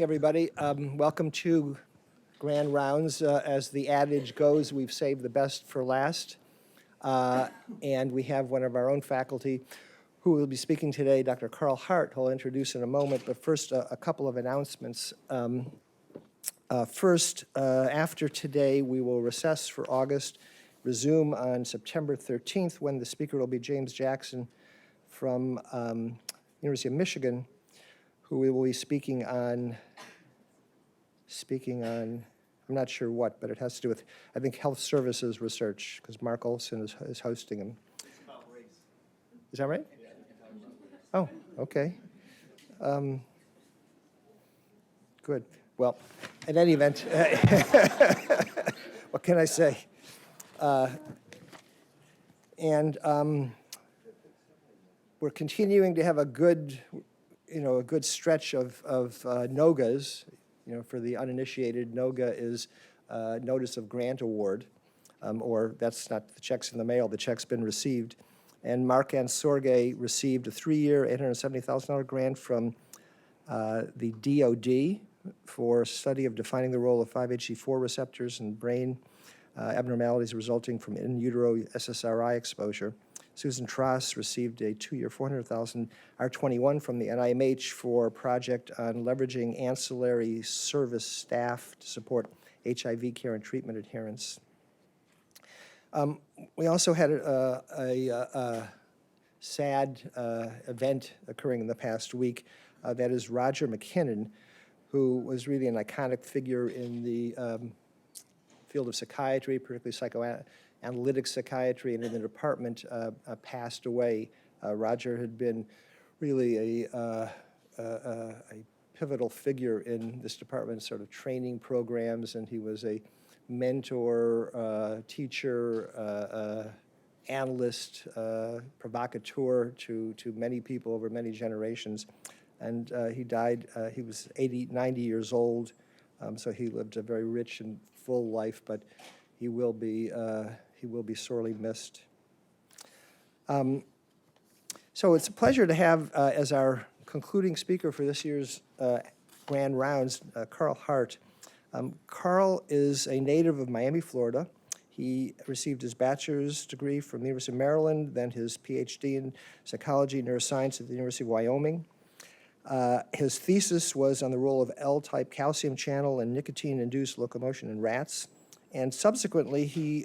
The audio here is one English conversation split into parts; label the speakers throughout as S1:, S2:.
S1: Everybody, welcome to Grand Rounds. As the adage goes, we've saved the best for last. And we have one of our own faculty who will be speaking today, Dr. Carl Hart, who I'll introduce in a moment. But first, a couple of announcements. First, after today, we will recess for August, resume on September 13th, when the speaker will be James Jackson from University of Michigan, who we will be speaking on, I'm not sure what, but it has to do with, I think, health services research, because Mark Olson is hosting him. Is that right? Oh, okay. Good. Well, in any event, what can I say? We're continuing to have a good stretch of NOGAs. For the uninitiated, NOGA is Notice of Grant Award, or that's not the check's in the mail, the check's been received. And Mark Ansorge received a 3-year, $870,000 grant from the DOD for study of defining the role of 5-HT4 receptors in brain abnormalities resulting from in utero SSRI exposure. Susan Tross received a 2-year, $400,000 R21 from the NIMH for a project on leveraging ancillary service staff to support HIV care and treatment adherence. We also had a sad event occurring in the past week. That is Roger McKinnon, who was really an iconic figure in the field of psychiatry, particularly psychoanalytic psychiatry, and in the department, passed away. Roger had been really a pivotal figure in this department's sort of training programs, and he was a mentor, teacher, analyst, provocateur to many people over many generations. And he died, he was 90 years old, so he lived a very rich and full life, but he will be sorely missed. So it's a pleasure to have as our concluding speaker for this year's Grand Rounds, Carl Hart. Carl is a native of Miami, Florida. He received his bachelor's degree from the University of Maryland, then his PhD in psychology and neuroscience at the University of Wyoming. His thesis was on the role of L-type calcium channel and nicotine-induced locomotion in rats. And subsequently, he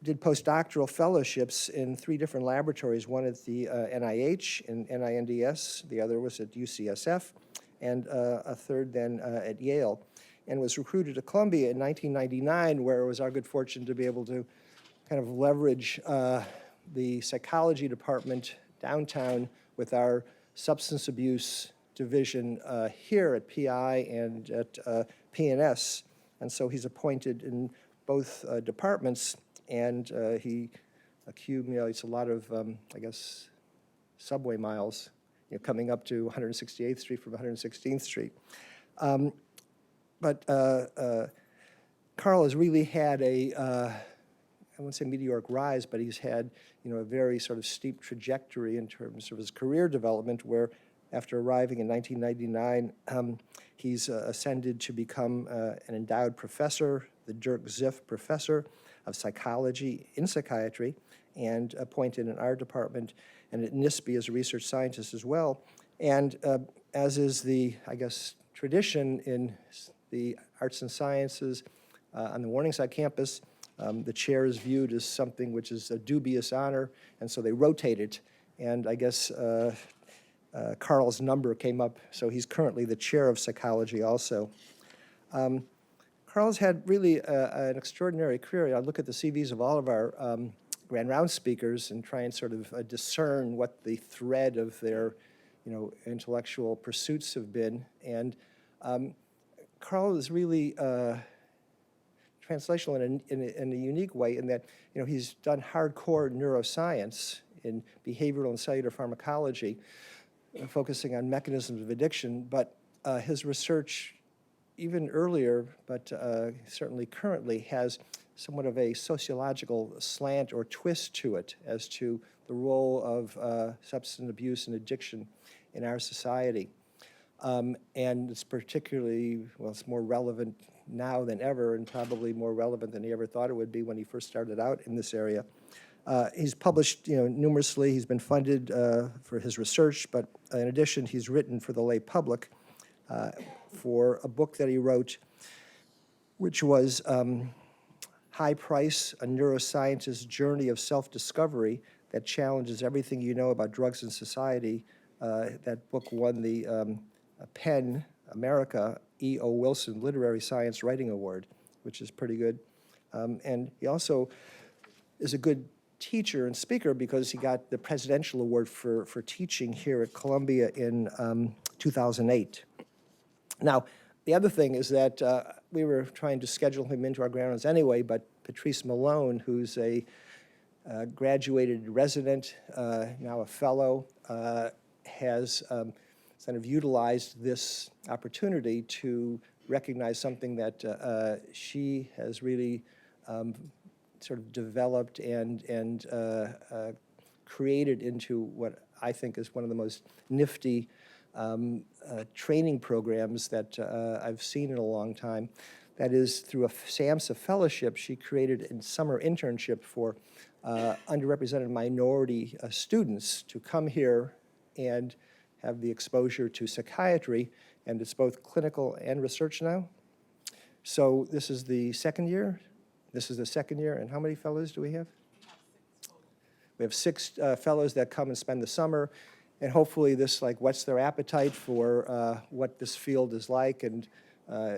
S1: did postdoctoral fellowships in 3 different laboratories, one at the NIH and NINDS, the other was at UCSF, and a third then at Yale, and was recruited to Columbia in 1999, where it was our good fortune to be able to kind of leverage the psychology department downtown with our substance abuse division here at PI and at PNS. And so he's appointed in both departments, and he accumulates a lot of, subway miles, coming up to 168th Street from 116th Street. But Carl has really had I won't say meteoric rise, but he's had, a very sort of steep trajectory in terms of his career development, where after arriving in 1999, he's ascended to become an endowed professor, the Dirk Ziff Professor of Psychology in Psychiatry, and appointed in our department and at NISBE as a research scientist as well. And as is the, tradition in the arts and sciences on the Morningside campus, the chair is viewed as something which is a dubious honor, and so they rotate it. And Carl's number came up, so he's currently the chair of psychology also. Carl's had really an extraordinary career. I look at the CVs of all of our Grand Round speakers and try and sort of discern what the thread of their, intellectual pursuits have been. And Carl is really translational in a unique way in that, he's done hardcore neuroscience in behavioral and cellular pharmacology, focusing on mechanisms of addiction, but his research, even earlier, but certainly currently, has somewhat of a sociological slant or twist to it as to the role of substance abuse and addiction in our society. And it's particularly, well, it's more relevant now than ever, and probably more relevant than he ever thought it would be when he first started out in this area. He's published, numerously. He's been funded for his research, but in addition, he's written for the lay public for a book that he wrote, which was High Price, a neuroscientist's journey of self-discovery that challenges everything you know about drugs and society. That book won the Penn America E.O. Wilson Literary Science Writing Award, which is pretty good. And he also is a good teacher and speaker because he got the Presidential Award for teaching here at Columbia in 2008. Now, the other thing is that we were trying to schedule him into our grounds anyway, but Patrice Malone, who's a graduated resident, now a fellow, has kind of utilized this opportunity to recognize something that she has really sort of developed and created into what I think is one of the most nifty training programs that I've seen in a long time. That is, through a SAMHSA fellowship, she created a summer internship for underrepresented minority students to come here and have the exposure to psychiatry, and it's both clinical and research now. So this is the second year. This is the second year, and how many fellows do we have? We have 6 fellows that come and spend the summer, and hopefully this whets their appetite for what this field is like and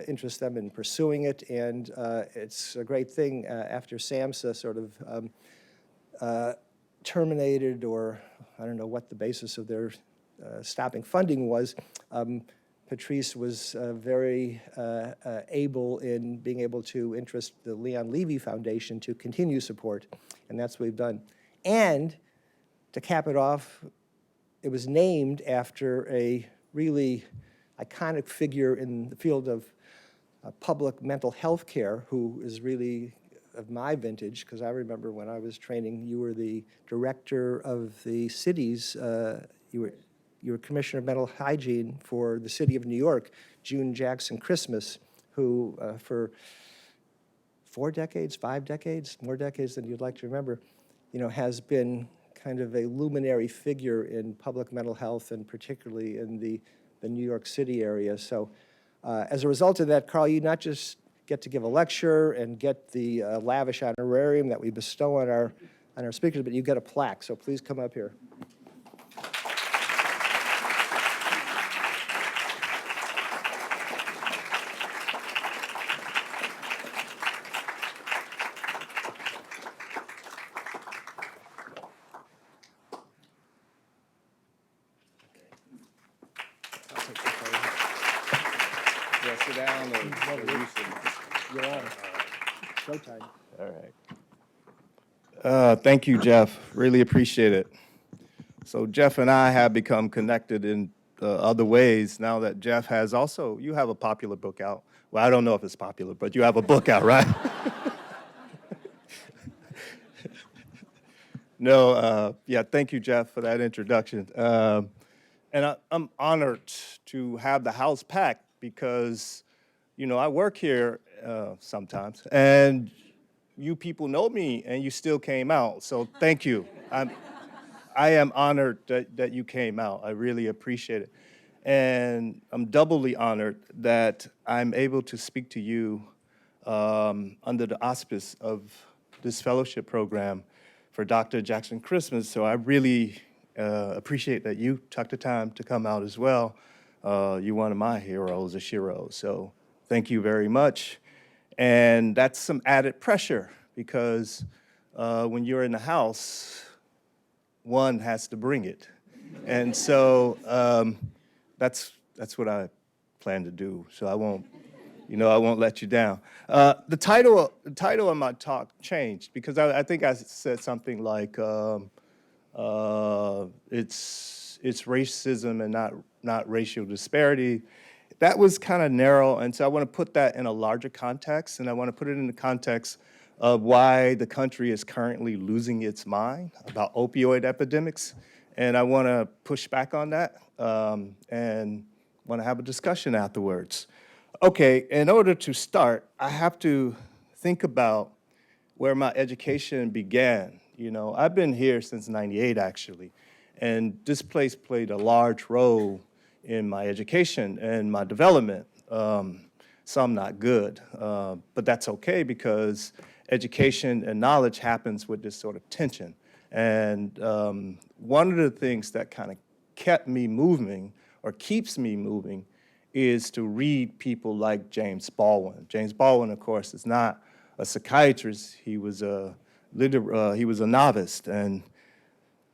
S1: interests them in pursuing it. And it's a great thing after SAMHSA sort of terminated, or I don't know what the basis of their stopping funding was. Patrice was very able in being able to interest the Leon Levy Foundation to continue support, and that's what we've done. And to cap it off, it was named after a really iconic figure in the field of public mental health care, who is really of my vintage, because I remember when I was training, you were the director of the city's, you were Commissioner of Mental Hygiene for the city of New York, June Jackson Christmas, who for 4 decades, 5 decades, more decades than you'd like to remember, has been kind of a luminary figure in public mental health, and particularly in the New York City area. So as a result of that, Carl, you not just get to give a lecture and get the lavish honorarium that we bestow on our speakers, but you get a plaque. So please come up here.
S2: Sit down or you
S1: You're on. Showtime.
S2: All right. Thank you, Jeff. Really appreciate it. So Jeff and I have become connected in other ways now that Jeff has also, you have a popular book out. Well, I don't know if it's popular, but you have a book out, right? No, yeah, thank you, Jeff, for that introduction. And I'm honored to have the house packed because, I work here sometimes, and you people know me, and you still came out, so thank you. I am honored that you came out. I really appreciate it. And I'm doubly honored that I'm able to speak to you under the auspice of this fellowship program for Dr. Jackson Christmas, so I really appreciate that you took the time to come out as well. You're one of my heroes, a shiro, so thank you very much. And that's some added pressure because when you're in the house, one has to bring it. And so that's what I plan to do, so I won't let you down. The title of my talk changed because I think I said something like, it's racism and not racial disparity. That was kind of narrow, and so I want to put that in a larger context, and I want to put it in the context of why the country is currently losing its mind about opioid epidemics, and I want to push back on that and want to have a discussion afterwards. Okay, in order to start, I have to think about where my education began. You know, I've been here since '98, actually, and this place played a large role in my education and my development. Some not good, but that's okay because education and knowledge happens with this sort of tension. And one of the things that kind of kept me moving or keeps me moving is to read people like James Baldwin. James Baldwin, of course, is not a psychiatrist. He was a novelist. And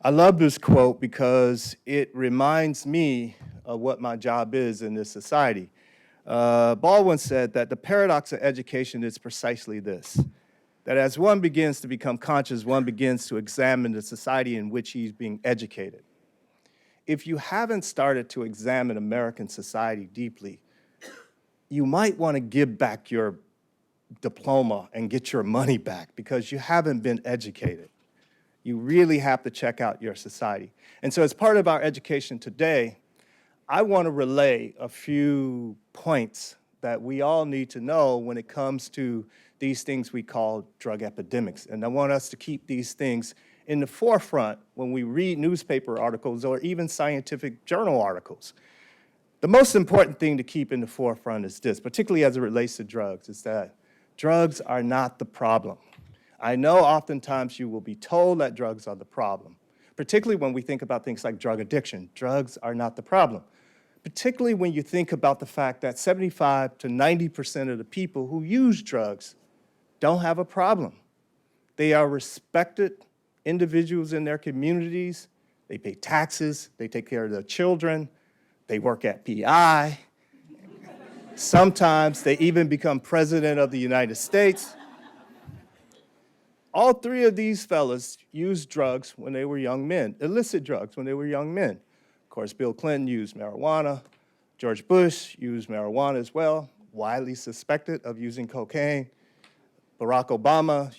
S2: I love this quote because it reminds me of what my job is in this society. Baldwin said that the paradox of education is precisely this, that as one begins to become conscious, one begins to examine the society in which he's being educated. If you haven't started to examine American society deeply, you might want to give back your diploma and get your money back because you haven't been educated. You really have to check out your society. And so as part of our education today, I want to relay a few points that we all need to know when it comes to these things we call drug epidemics. And I want us to keep these things in the forefront when we read newspaper articles or even scientific journal articles. The most important thing to keep in the forefront is this, particularly as it relates to drugs, is that drugs are not the problem. I know oftentimes you will be told that drugs are the problem, particularly when we think about things like drug addiction. Drugs are not the problem, particularly when you think about the fact that 75 to 90% of the people who use drugs don't have a problem. They are respected individuals in their communities. They pay taxes. They take care of their children. They work at PI. Sometimes they even become president of the United States. All three of these fellas used drugs when they were young men, illicit drugs when they were young men. Of course, Bill Clinton used marijuana. George Bush used marijuana as well, widely suspected of using cocaine. Barack Obama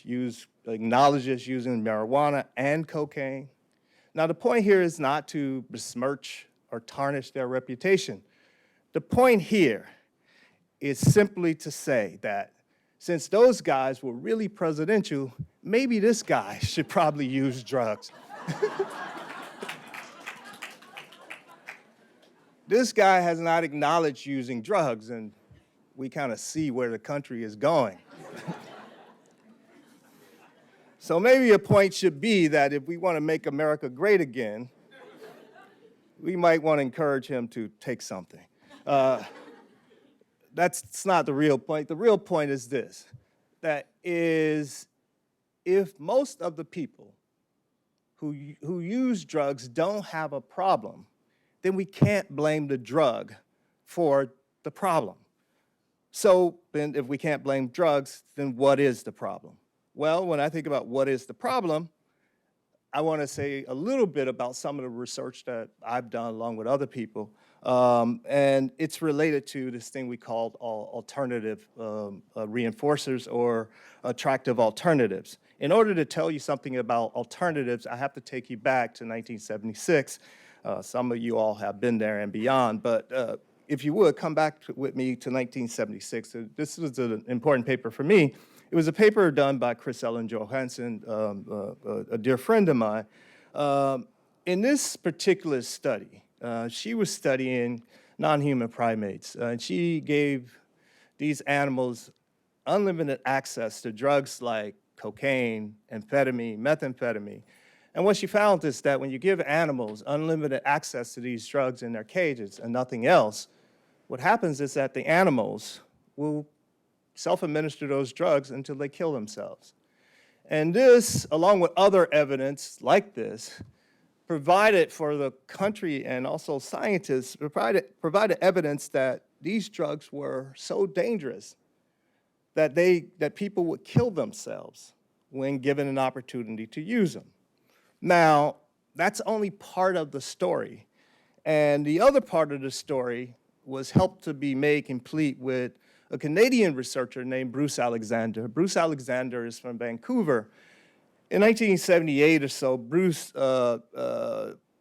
S2: acknowledges using marijuana and cocaine. Now, the point here is not to besmirch or tarnish their reputation. The point here is simply to say that since those guys were really presidential, maybe this guy should probably use drugs. This guy has not acknowledged using drugs, and we kind of see where the country is going. So maybe a point should be that if we want to make America great again, we might want to encourage him to take something. That's not the real point. The real point is this, that is, if most of the people who use drugs don't have a problem, then we can't blame the drug for the problem. So then if we can't blame drugs, then what is the problem? Well, when I think about what is the problem, I want to say a little bit about some of the research that I've done along with other people. And it's related to this thing we call alternative reinforcers or attractive alternatives. In order to tell you something about alternatives, I have to take you back to 1976. Some of you all have been there and beyond, but if you would, come back with me to 1976. This was an important paper for me. It was a paper done by Chris Ellen Johansson, a dear friend of mine. In this particular study, she was studying non-human primates. And she gave these animals unlimited access to drugs like cocaine, amphetamine, methamphetamine. And what she found is that when you give animals unlimited access to these drugs in their cages and nothing else, what happens is that the animals will self-administer those drugs until they kill themselves. And this, along with other evidence like this, provided for the country and also scientists, provided evidence that these drugs were so dangerous that people would kill themselves when given an opportunity to use them. Now, that's only part of the story. And the other part of the story was helped to be made complete with a Canadian researcher named Bruce Alexander. Bruce Alexander is from Vancouver. In 1978 or so, Bruce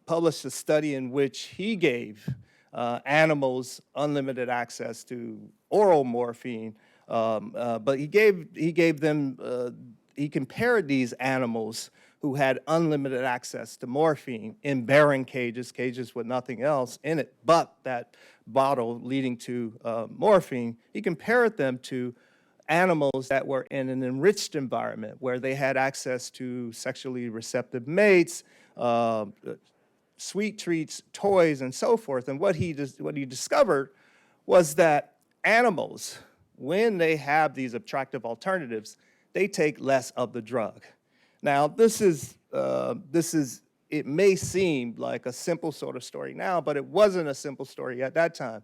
S2: published a study in which he gave animals unlimited access to oral morphine, but he compared these animals who had unlimited access to morphine in barren cages, cages with nothing else in it but that bottle leading to morphine. He compared them to animals that were in an enriched environment where they had access to sexually receptive mates, sweet treats, toys, and so forth. And what he discovered was that animals, when they have these attractive alternatives, they take less of the drug. Now, it may seem like a simple sort of story now, but it wasn't a simple story at that time.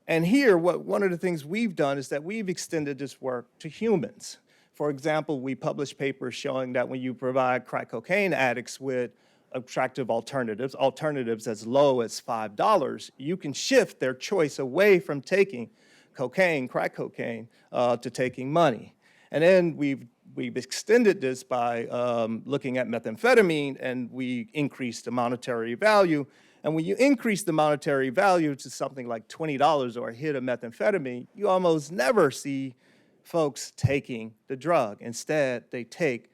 S2: And here, one of the things we've done is that we've extended this work to humans. For example, we published papers showing that when you provide crack cocaine addicts with attractive alternatives as low as $5, you can shift their choice away from taking cocaine, crack cocaine, to taking money. And then we've extended this by looking at methamphetamine, and we increased the monetary value. And when you increase the monetary value to something like $20 or a hit of methamphetamine, you almost never see folks taking the drug. Instead, they take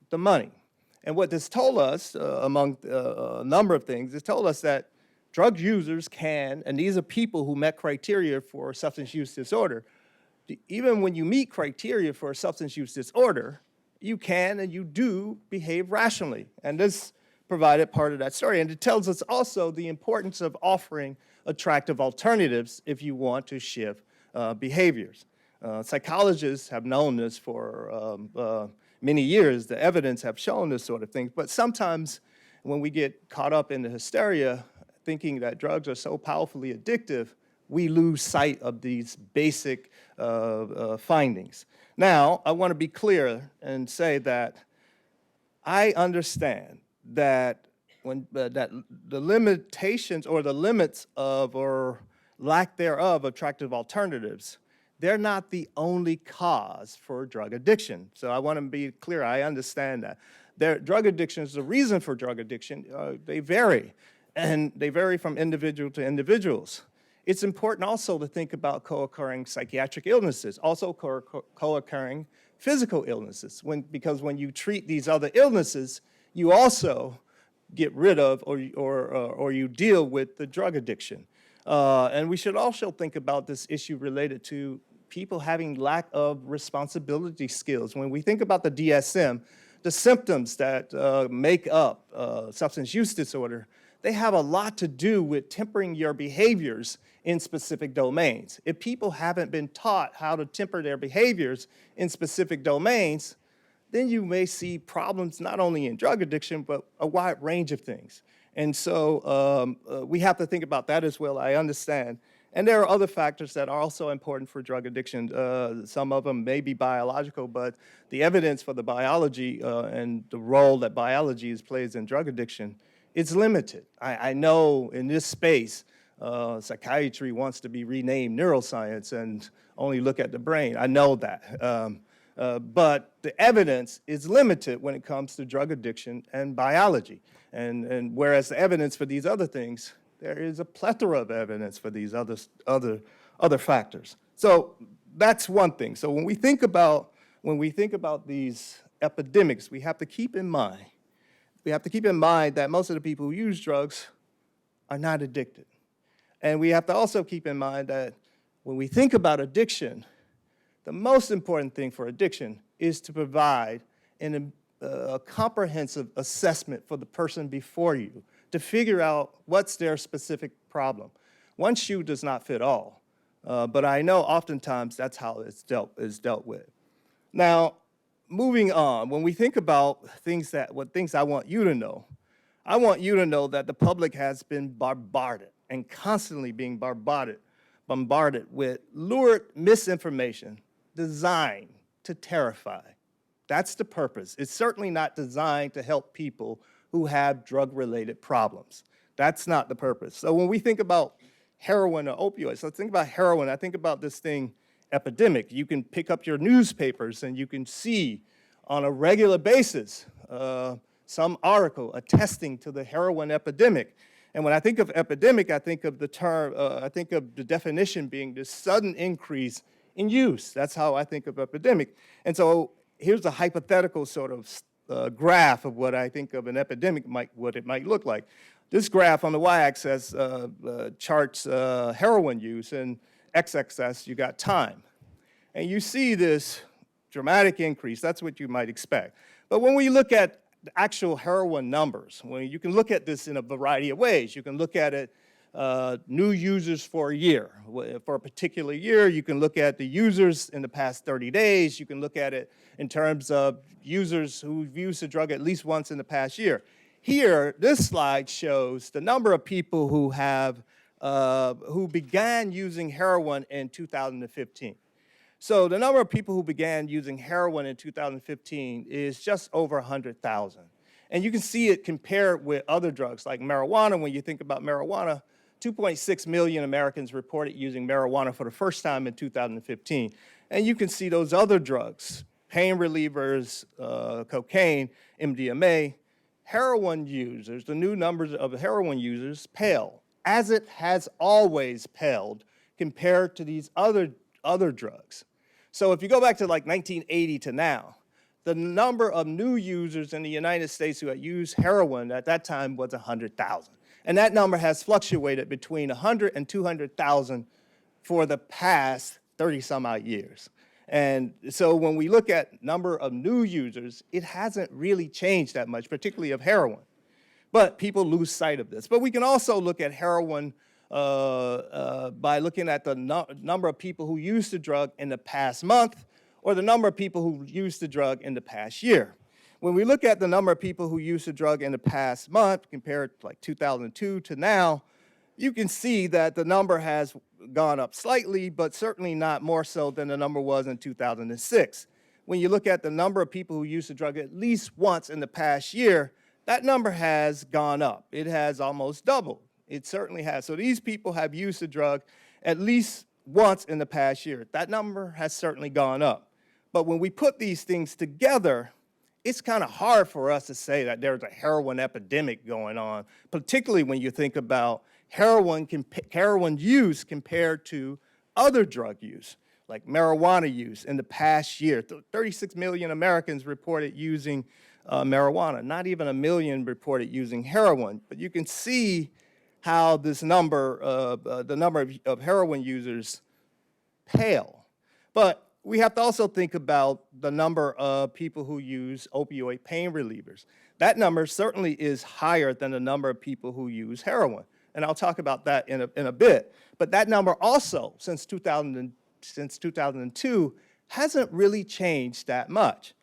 S2: the money. And what this told us, among a number of things, it told us that drug users can, and these are people who met criteria for substance use disorder, even when you meet criteria for a substance use disorder, you can and you do behave rationally. And this provided part of that story. And it tells us also the importance of offering attractive alternatives if you want to shift behaviors. Psychologists have known this for many years. The evidence have shown this sort of thing. But sometimes when we get caught up in the hysteria, thinking that drugs are so powerfully addictive, we lose sight of these basic findings. Now, I want to be clear and say that I understand that that the limitations or the limits of or lack thereof attractive alternatives, they're not the only cause for drug addiction. So I want to be clear, I understand that. Drug addiction is the reason for drug addiction. They vary, and they vary from individual to individuals. It's important also to think about co-occurring psychiatric illnesses, also co-occurring physical illnesses, because when you treat these other illnesses, you also get rid of or you deal with the drug addiction. And we should also think about this issue related to people having lack of responsibility skills. When we think about the DSM, the symptoms that make up substance use disorder, they have a lot to do with tempering your behaviors in specific domains. If people haven't been taught how to temper their behaviors in specific domains, then you may see problems not only in drug addiction, but a wide range of things. And so we have to think about that as well, I understand. And there are other factors that are also important for drug addiction. Some of them may be biological, but the evidence for the biology and the role that biology plays in drug addiction is limited. I know in this space, psychiatry wants to be renamed neuroscience and only look at the brain. I know that. But the evidence is limited when it comes to drug addiction and biology. And whereas the evidence for these other things, there is a plethora of evidence for these other factors. So that's one thing. So when we think about these epidemics, we have to keep in mind that most of the people who use drugs are not addicted. And we have to also keep in mind that when we think about addiction, the most important thing for addiction is to provide a comprehensive assessment for the person before you to figure out what's their specific problem. One shoe does not fit all, but I know oftentimes that's how it's dealt with. Now, moving on, when we think about things I want you to know, I want you to know that the public has been bombarded and constantly being bombarded with lurid misinformation designed to terrify. That's the purpose. It's certainly not designed to help people who have drug-related problems. That's not the purpose. So when we think about heroin or opioids, let's think about heroin. I think about this thing, epidemic. You can pick up your newspapers and you can see on a regular basis some article attesting to the heroin epidemic. And when I think of epidemic, I think of the term, I think of the definition being this sudden increase in use. That's how I think of epidemic. And so here's a hypothetical sort of graph of what I think of an epidemic, what it might look like. This graph on the y-axis charts heroin use, and x-axis, you got time. And you see this dramatic increase. That's what you might expect. But when we look at the actual heroin numbers, you can look at this in a variety of ways. You can look at it new users for a year. For a particular year, you can look at the users in the past 30 days. You can look at it in terms of users who've used the drug at least once in the past year. Here, this slide shows the number of people who began using heroin in 2015. So the number of people who began using heroin in 2015 is just over 100,000. And you can see it compared with other drugs like marijuana. When you think about marijuana, 2.6 million Americans reported using marijuana for the first time in 2015. And you can see those other drugs, pain relievers, cocaine, MDMA, heroin users, the new numbers of heroin users pale, as it has always paled compared to these other drugs. So if you go back to like 1980 to now, the number of new users in the United States who had used heroin at that time was 100,000. And that number has fluctuated between 100 and 200,000 for the past 30 some odd years. And so when we look at number of new users, it hasn't really changed that much, particularly of heroin. But people lose sight of this. But we can also look at heroin by looking at the number of people who used the drug in the past month, or the number of people who used the drug in the past year. When we look at the number of people who used the drug in the past month, compared to like 2002 to now, you can see that the number has gone up slightly, but certainly not more so than the number was in 2006. When you look at the number of people who used the drug at least once in the past year, that number has gone up. It has almost doubled. It certainly has. So these people have used the drug at least once in the past year. That number has certainly gone up. But when we put these things together, it's kind of hard for us to say that there's a heroin epidemic going on, particularly when you think about heroin use compared to other drug use, like marijuana use in the past year. 36 million Americans reported using marijuana. Not even 1 million reported using heroin. But you can see how this number, the number of heroin users pale. But we have to also think about the number of people who use opioid pain relievers. That number certainly is higher than the number of people who use heroin. And I'll talk about that in a bit. But that number also, since 2002, hasn't really changed that much.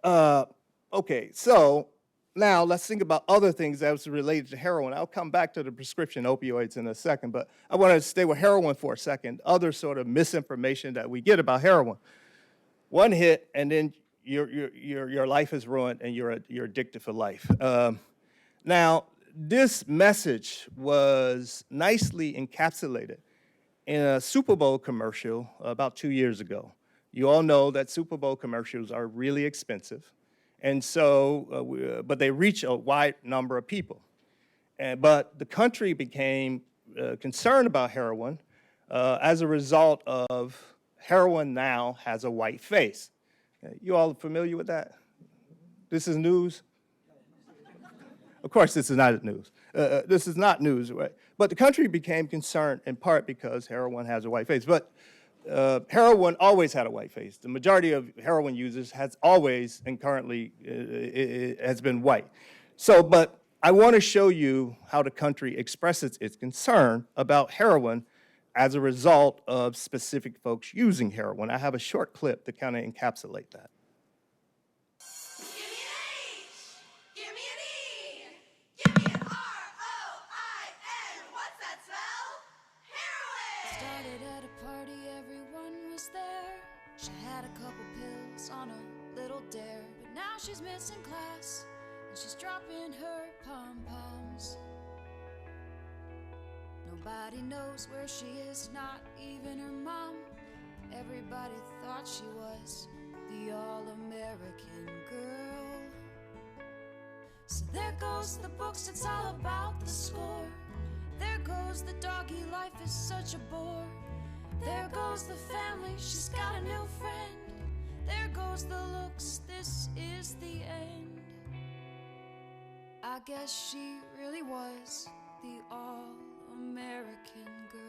S2: Okay, so now let's think about other things that was related to heroin. I'll come back to the prescription opioids in a second, but I want to stay with heroin for a second. Other sort of misinformation that we get about heroin. One hit, and then your life is ruined, and you're addicted for life. Now, this message was nicely encapsulated in a Super Bowl commercial about 2 years ago. You all know that Super Bowl commercials are really expensive. And so, but they reach a wide number of people. But the country became concerned about heroin as a result of heroin now has a white face. You all familiar with that? This is news? Of course, this is not news. This is not news, right? But the country became concerned in part because heroin has a white face. But heroin always had a white face. The majority of heroin users has always and currently has been white. So, but I want to show you how the country expresses its concern about heroin as a result of specific folks using heroin. I have a short clip to kind of encapsulate that.
S3: She's missing class, and she's dropping her pom-poms. Nobody knows where she is, not even her mom. Everybody thought she was the all-American girl. So there goes the books, it's all about the score. There goes the doggy, life is such a bore. There goes the family, she's got a new friend. There goes the looks, this is the end. I guess she really was the all-American girl.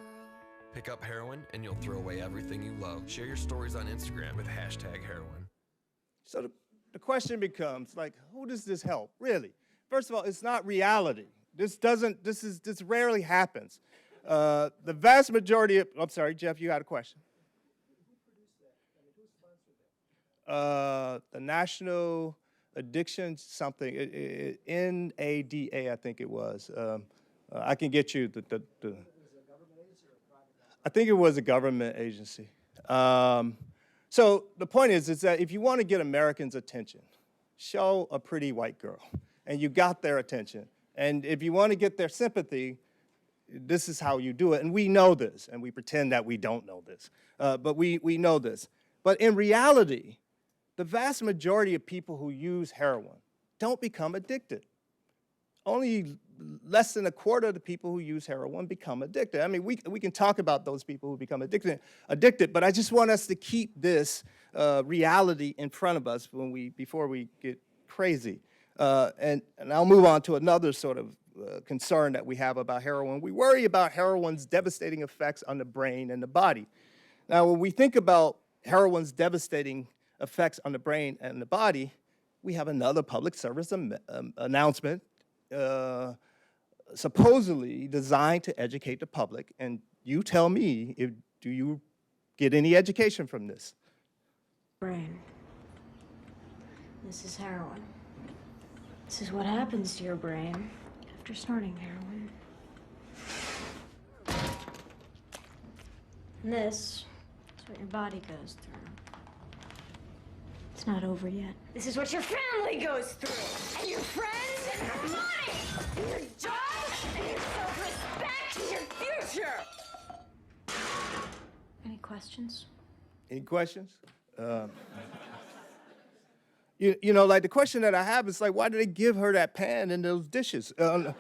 S4: Pick up heroin and you'll throw away everything you love. Share your stories on Instagram with #heroin.
S2: So the question becomes, like, who does this help, really? First of all, it's not reality. This rarely happens. The vast majority of, I'm sorry, Jeff, you had a question. Who produced that? I mean, who sponsored that? The National Addiction something, NADA, I think it was. I can get you the Was it a government agency or a private? I think it was a government agency. So the point is that if you want to get Americans' attention, show a pretty white girl, and you got their attention. And if you want to get their sympathy, this is how you do it. And we know this, and we pretend that we don't know this. But we know this. But in reality, the vast majority of people who use heroin don't become addicted. Only less than a quarter of the people who use heroin become addicted. I mean, we can talk about those people who become addicted, but I just want us to keep this reality in front of us before we get crazy. And I'll move on to another sort of concern that we have about heroin. We worry about heroin's devastating effects on the brain and the body. Now, when we think about heroin's devastating effects on the brain and the body, we have another public service announcement supposedly designed to educate the public. And you tell me, do you get any education from this?
S5: Brain. This is heroin. This is what happens to your brain after snorting heroin. And this is what your body goes through. It's not over yet. This is what your family goes through. And your friends, and your money, and your job, and your self-respect, and your future. Any questions?
S2: Any questions? You know, like the question that I have is like, why did they give her that pan and those dishes? But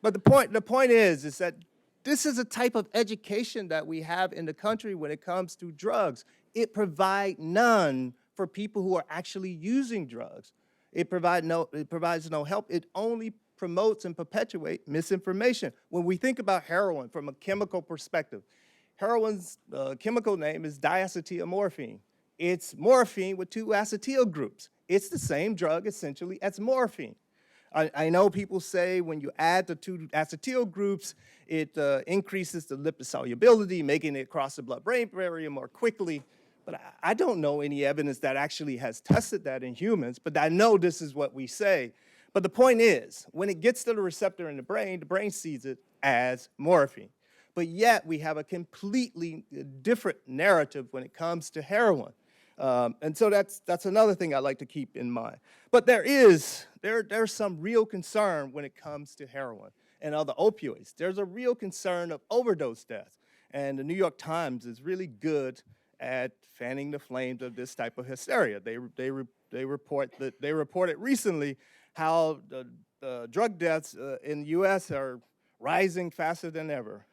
S2: the point is that this is a type of education that we have in the country when it comes to drugs. It provides none for people who are actually using drugs. It provides no help. It only promotes and perpetuates misinformation. When we think about heroin from a chemical perspective, heroin's chemical name is diacetylmorphine. It's morphine with 2 acetyl groups. It's the same drug, essentially, as morphine. I know people say when you add the 2 acetyl groups, it increases the lipid solubility, making it cross the blood-brain barrier more quickly. But I don't know any evidence that actually has tested that in humans, but I know this is what we say. But the point is, when it gets to the receptor in the brain sees it as morphine. But yet, we have a completely different narrative when it comes to heroin. And so that's another thing I like to keep in mind. But there's some real concern when it comes to heroin and other opioids. There's a real concern of overdose deaths. And the New York Times is really good at fanning the flames of this type of hysteria. They reported recently how the drug deaths in the U.S. are rising faster than ever.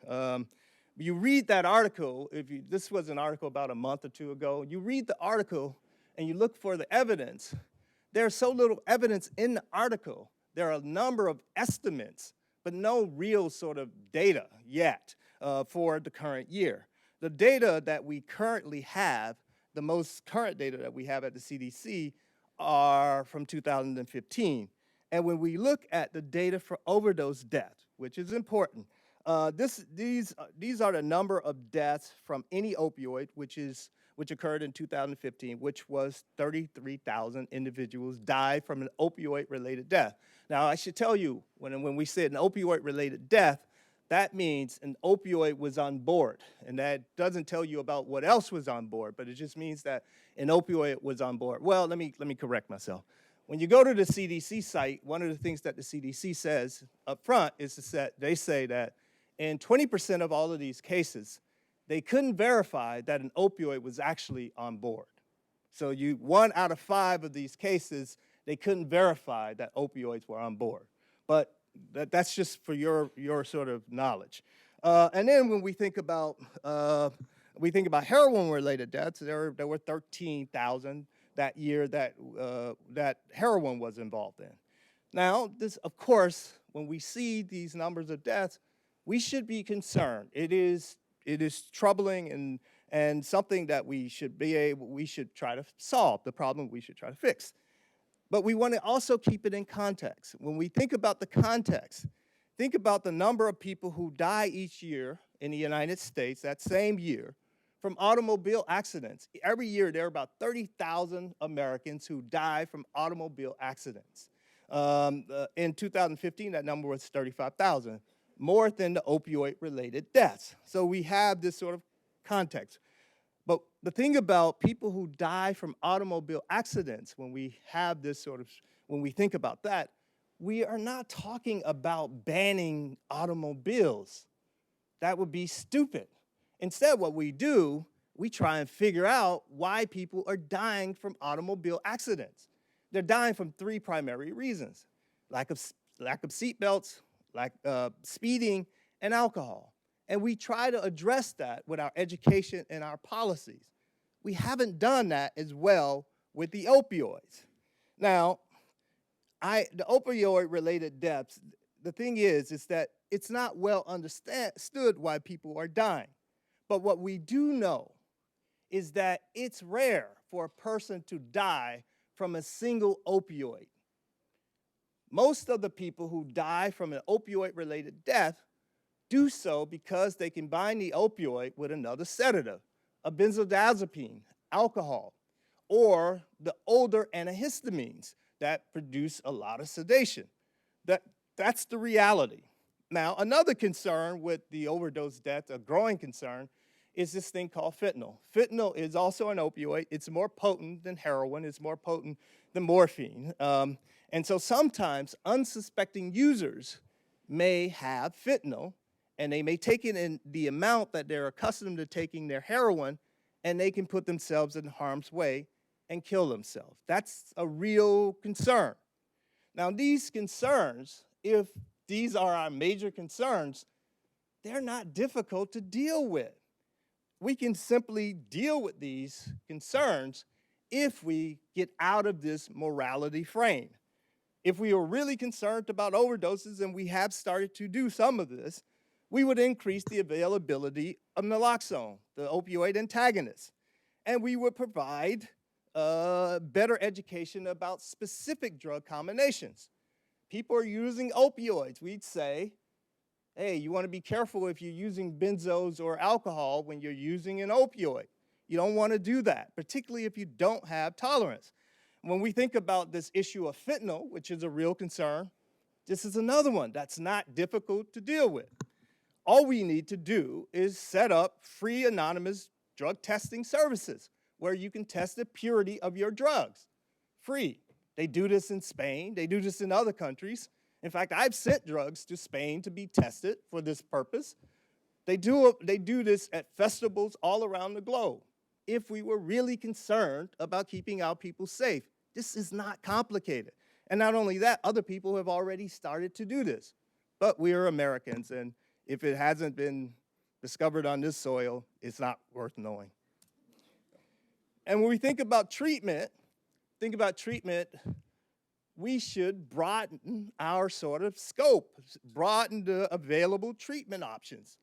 S2: You read that article, this was an article about a month or 2 ago, you read the article and you look for the evidence. There's so little evidence in the article. There are a number of estimates, but no real sort of data yet for the current year. The data that we currently have, the most current data that we have at the CDC are from 2015. And when we look at the data for overdose death, which is important, these are the number of deaths from any opioid, which occurred in 2015, which was 33,000 individuals died from an opioid-related death. Now, I should tell you, when we said an opioid-related death, that means an opioid was on board. And that doesn't tell you about what else was on board, but it just means that an opioid was on board. Well, let me correct myself. When you go to the CDC site, one of the things that the CDC says up front is they say that in 20% of all of these cases, they couldn't verify that an opioid was actually on board. So 1 out of 5 of these cases, they couldn't verify that opioids were on board. But That's just for your sort of knowledge. And then when we think about heroin-related deaths, there were 13,000 that year that heroin was involved in. Now, this, of course, when we see these numbers of deaths, we should be concerned. It is troubling and something that we should try to solve, the problem we should try to fix. But we want to also keep it in context. When we think about the context, think about the number of people who die each year in the United States, that same year, from automobile accidents. Every year, there are about 30,000 Americans who die from automobile accidents. In 2015, that number was 35,000, more than the opioid-related deaths. So we have this sort of context. But the thing about people who die from automobile accidents, when we think about that, we are not talking about banning automobiles. That would be stupid. Instead, what we do, we try and figure out why people are dying from automobile accidents. They're dying from three primary reasons: lack of seatbelts, speeding, and alcohol. And we try to address that with our education and our policies. We haven't done that as well with the opioids. Now, the opioid-related deaths, the thing is that it's not well understood why people are dying. But what we do know is that it's rare for a person to die from a single opioid. Most of the people who die from an opioid-related death do so because they combine the opioid with another sedative, a benzodiazepine, alcohol, or the older antihistamines that produce a lot of sedation. That's the reality. Now, another concern with the overdose death, a growing concern, is this thing called fentanyl. Fentanyl is also an opioid. It's more potent than heroin. It's more potent than morphine. And so sometimes unsuspecting users may have fentanyl, and they may take it in the amount that they're accustomed to taking their heroin, and they can put themselves in harm's way and kill themselves. That's a real concern. Now, these concerns, if these are our major concerns, they're not difficult to deal with. We can simply deal with these concerns if we get out of this morality frame. If we are really concerned about overdoses, and we have started to do some of this, we would increase the availability of naloxone, the opioid antagonist. And we would provide better education about specific drug combinations. People are using opioids. We'd say, hey, you want to be careful if you're using benzos or alcohol when you're using an opioid. You don't want to do that, particularly if you don't have tolerance. When we think about this issue of fentanyl, which is a real concern, this is another one that's not difficult to deal with. All we need to do is set up free anonymous drug testing services where you can test the purity of your drugs. Free. They do this in Spain. They do this in other countries. In fact, I've sent drugs to Spain to be tested for this purpose. They do this at festivals all around the globe. If we were really concerned about keeping our people safe, this is not complicated. And not only that, other people have already started to do this. But we are Americans, and if it hasn't been discovered on this soil, it's not worth knowing. And when we think about treatment, we should broaden our sort of scope, broaden the available treatment options.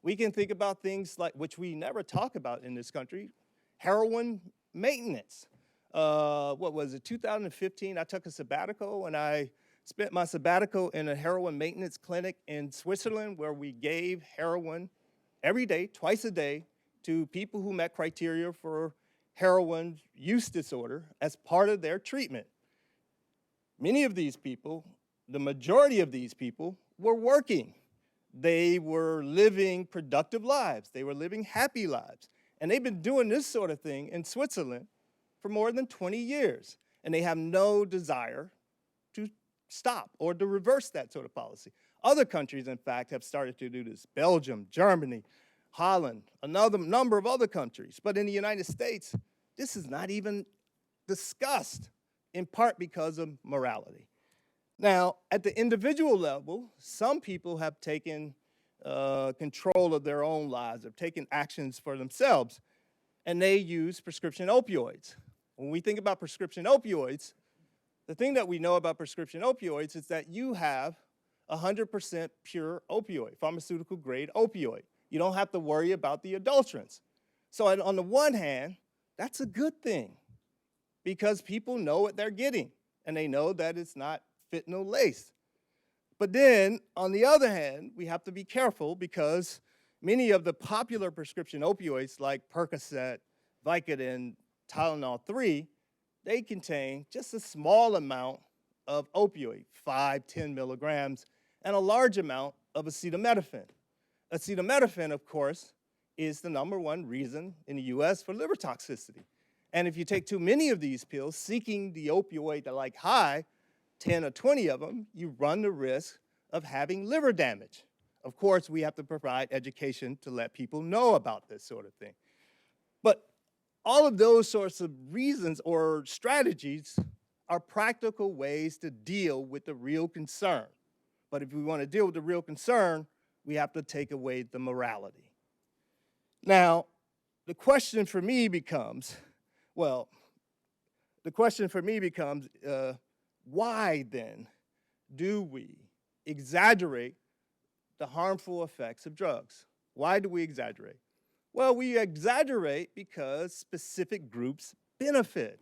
S2: We can think about things like, which we never talk about in this country, heroin maintenance. 2015, I took a sabbatical, and I spent my sabbatical in a heroin maintenance clinic in Switzerland where we gave heroin every day, twice a day, to people who met criteria for heroin use disorder as part of their treatment. Many of these people, the majority of these people, were working. They were living productive lives. They were living happy lives. And they've been doing this sort of thing in Switzerland for more than 20 years. And they have no desire to stop or to reverse that sort of policy. Other countries, in fact, have started to do this. Belgium, Germany, Holland, another number of other countries. But in the United States, this is not even discussed, in part because of morality. Now, at the individual level, some people have taken control of their own lives, have taken actions for themselves, and they use prescription opioids. When we think about prescription opioids, the thing that we know about prescription opioids is that you have 100% pure opioid, pharmaceutical grade opioid. You don't have to worry about the adulterants. So on the one hand, that's a good thing because people know what they're getting and they know that it's not fentanyl laced. But then, on the other hand, we have to be careful because many of the popular prescription opioids like Percocet, Vicodin, Tylenol 3, they contain just a small amount of opioid, 5, 10 milligrams, and a large amount of acetaminophen. Acetaminophen, of course, is the #1 reason in the US for liver toxicity. And if you take too many of these pills, seeking the opioid like high, 10 or 20 of them, you run the risk of having liver damage. Of course, we have to provide education to let people know about this sort of thing. But all of those sorts of reasons or strategies are practical ways to deal with the real concern. But if we want to deal with the real concern, we have to take away the morality. Now, the question for me becomes, why then do we exaggerate the harmful effects of drugs? Why do we exaggerate? Well, we exaggerate because specific groups benefit.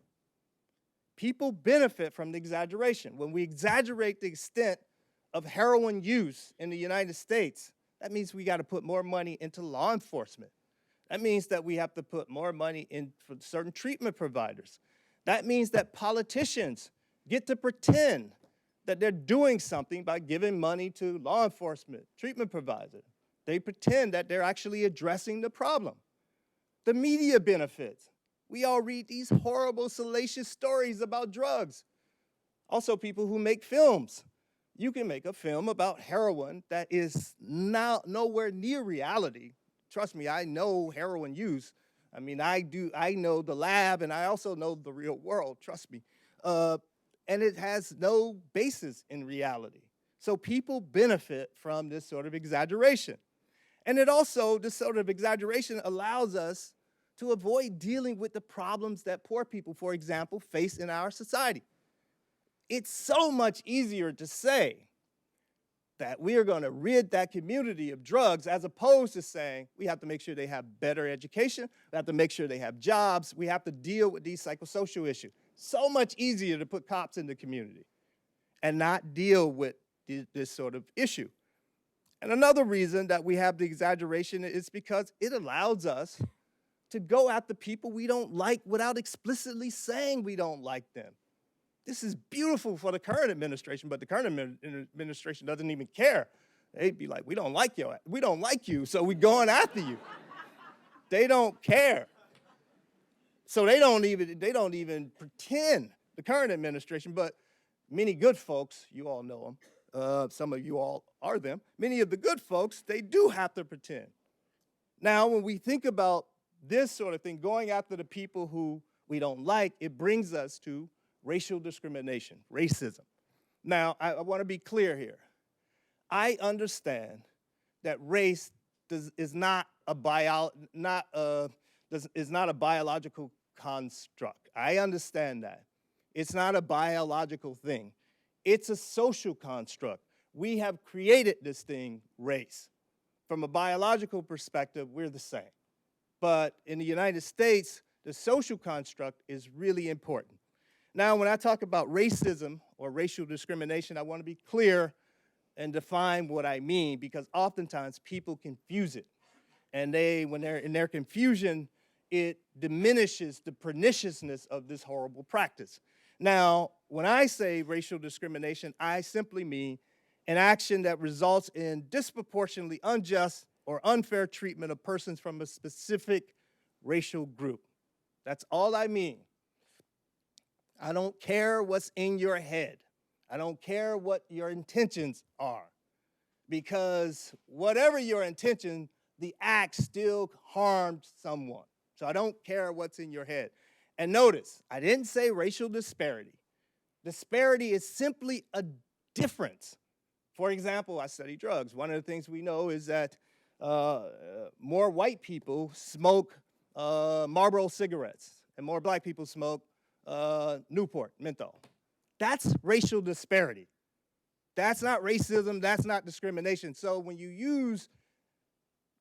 S2: People benefit from the exaggeration. When we exaggerate the extent of heroin use in the United States, that means we got to put more money into law enforcement. That means that we have to put more money in for certain treatment providers. That means that politicians get to pretend that they're doing something by giving money to law enforcement, treatment providers. They pretend that they're actually addressing the problem. The media benefits. We all read these horrible, salacious stories about drugs. Also, people who make films. You can make a film about heroin that is nowhere near reality. Trust me, I know heroin use. I mean, I know the lab, and I also know the real world, trust me. And it has no basis in reality. So people benefit from this sort of exaggeration. And it also, this sort of exaggeration allows us to avoid dealing with the problems that poor people, for example, face in our society. It's so much easier to say that we are going to rid that community of drugs as opposed to saying we have to make sure they have better education, we have to make sure they have jobs, we have to deal with these psychosocial issues. So much easier to put cops in the community and not deal with this sort of issue. And another reason that we have the exaggeration is because it allows us to go after people we don't like without explicitly saying we don't like them. This is beautiful for the current administration, but the current administration doesn't even care. They'd be like, we don't like you, so we're going after you. They don't care. So they don't even pretend, the current administration, but many good folks, you all know them, some of you all are them, many of the good folks, they do have to pretend. Now, when we think about this sort of thing, going after the people who we don't like, it brings us to racial discrimination, racism. Now, I want to be clear here. I understand that race is not a biological construct. I understand that. It's not a biological thing. It's a social construct. We have created this thing, race. From a biological perspective, we're the same. But in the United States, the social construct is really important. Now, when I talk about racism or racial discrimination, I want to be clear and define what I mean because oftentimes people confuse it. And when they're in their confusion, it diminishes the perniciousness of this horrible practice. Now, when I say racial discrimination, I simply mean an action that results in disproportionately unjust or unfair treatment of persons from a specific racial group. That's all I mean. I don't care what's in your head. I don't care what your intentions are. Because whatever your intention, the act still harmed someone. So I don't care what's in your head. And notice, I didn't say racial disparity. Disparity is simply a difference. For example, I study drugs. One of the things we know is that more white people smoke Marlboro cigarettes, and more black people smoke Newport menthol. That's racial disparity. That's not racism, that's not discrimination. So when you use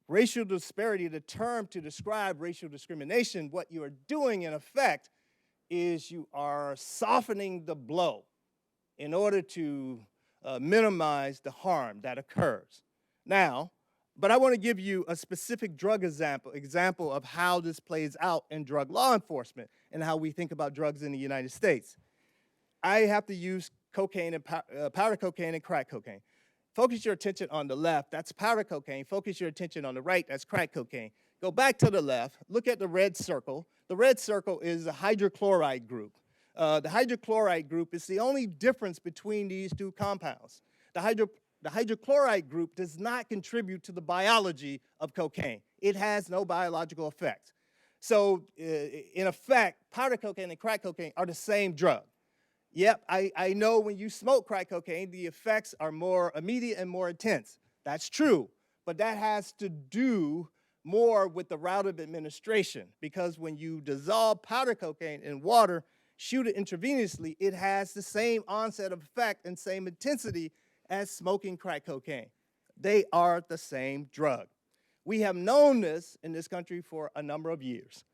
S2: racial disparity, the term to describe racial discrimination, what you are doing in effect is you are softening the blow in order to minimize the harm that occurs. Now, but I want to give you a specific drug example of how this plays out in drug law enforcement and how we think about drugs in the United States. I have to use cocaine and powder cocaine and crack cocaine. Focus your attention on the left, that's powder cocaine. Focus your attention on the right, that's crack cocaine. Go back to the left, look at the red circle. The red circle is the hydrochloride group. The hydrochloride group is the only difference between these two compounds. The hydrochloride group does not contribute to the biology of cocaine. It has no biological effect. So, in effect, powder cocaine and crack cocaine are the same drug. Yep, I know when you smoke crack cocaine, the effects are more immediate and more intense. That's true, but that has to do more with the route of administration, because when you dissolve powder cocaine in water, shoot it intravenously, it has the same onset of effect and same intensity as smoking crack cocaine. They are the same drug. We have known this in this country for a number of years.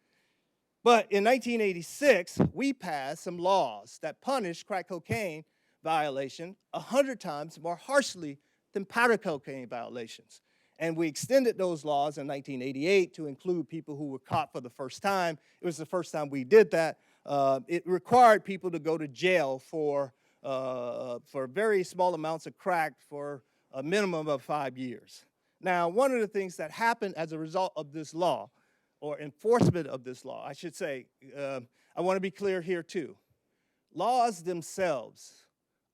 S2: But in 1986, we passed some laws that punish crack cocaine violation 100 times more harshly than powder cocaine violations. And we extended those laws in 1988 to include people who were caught for the first time. It was the first time we did that. It required people to go to jail for very small amounts of crack for a minimum of 5 years. Now, one of the things that happened as a result of this law, or enforcement of this law, I should say, I want to be clear here too. Laws themselves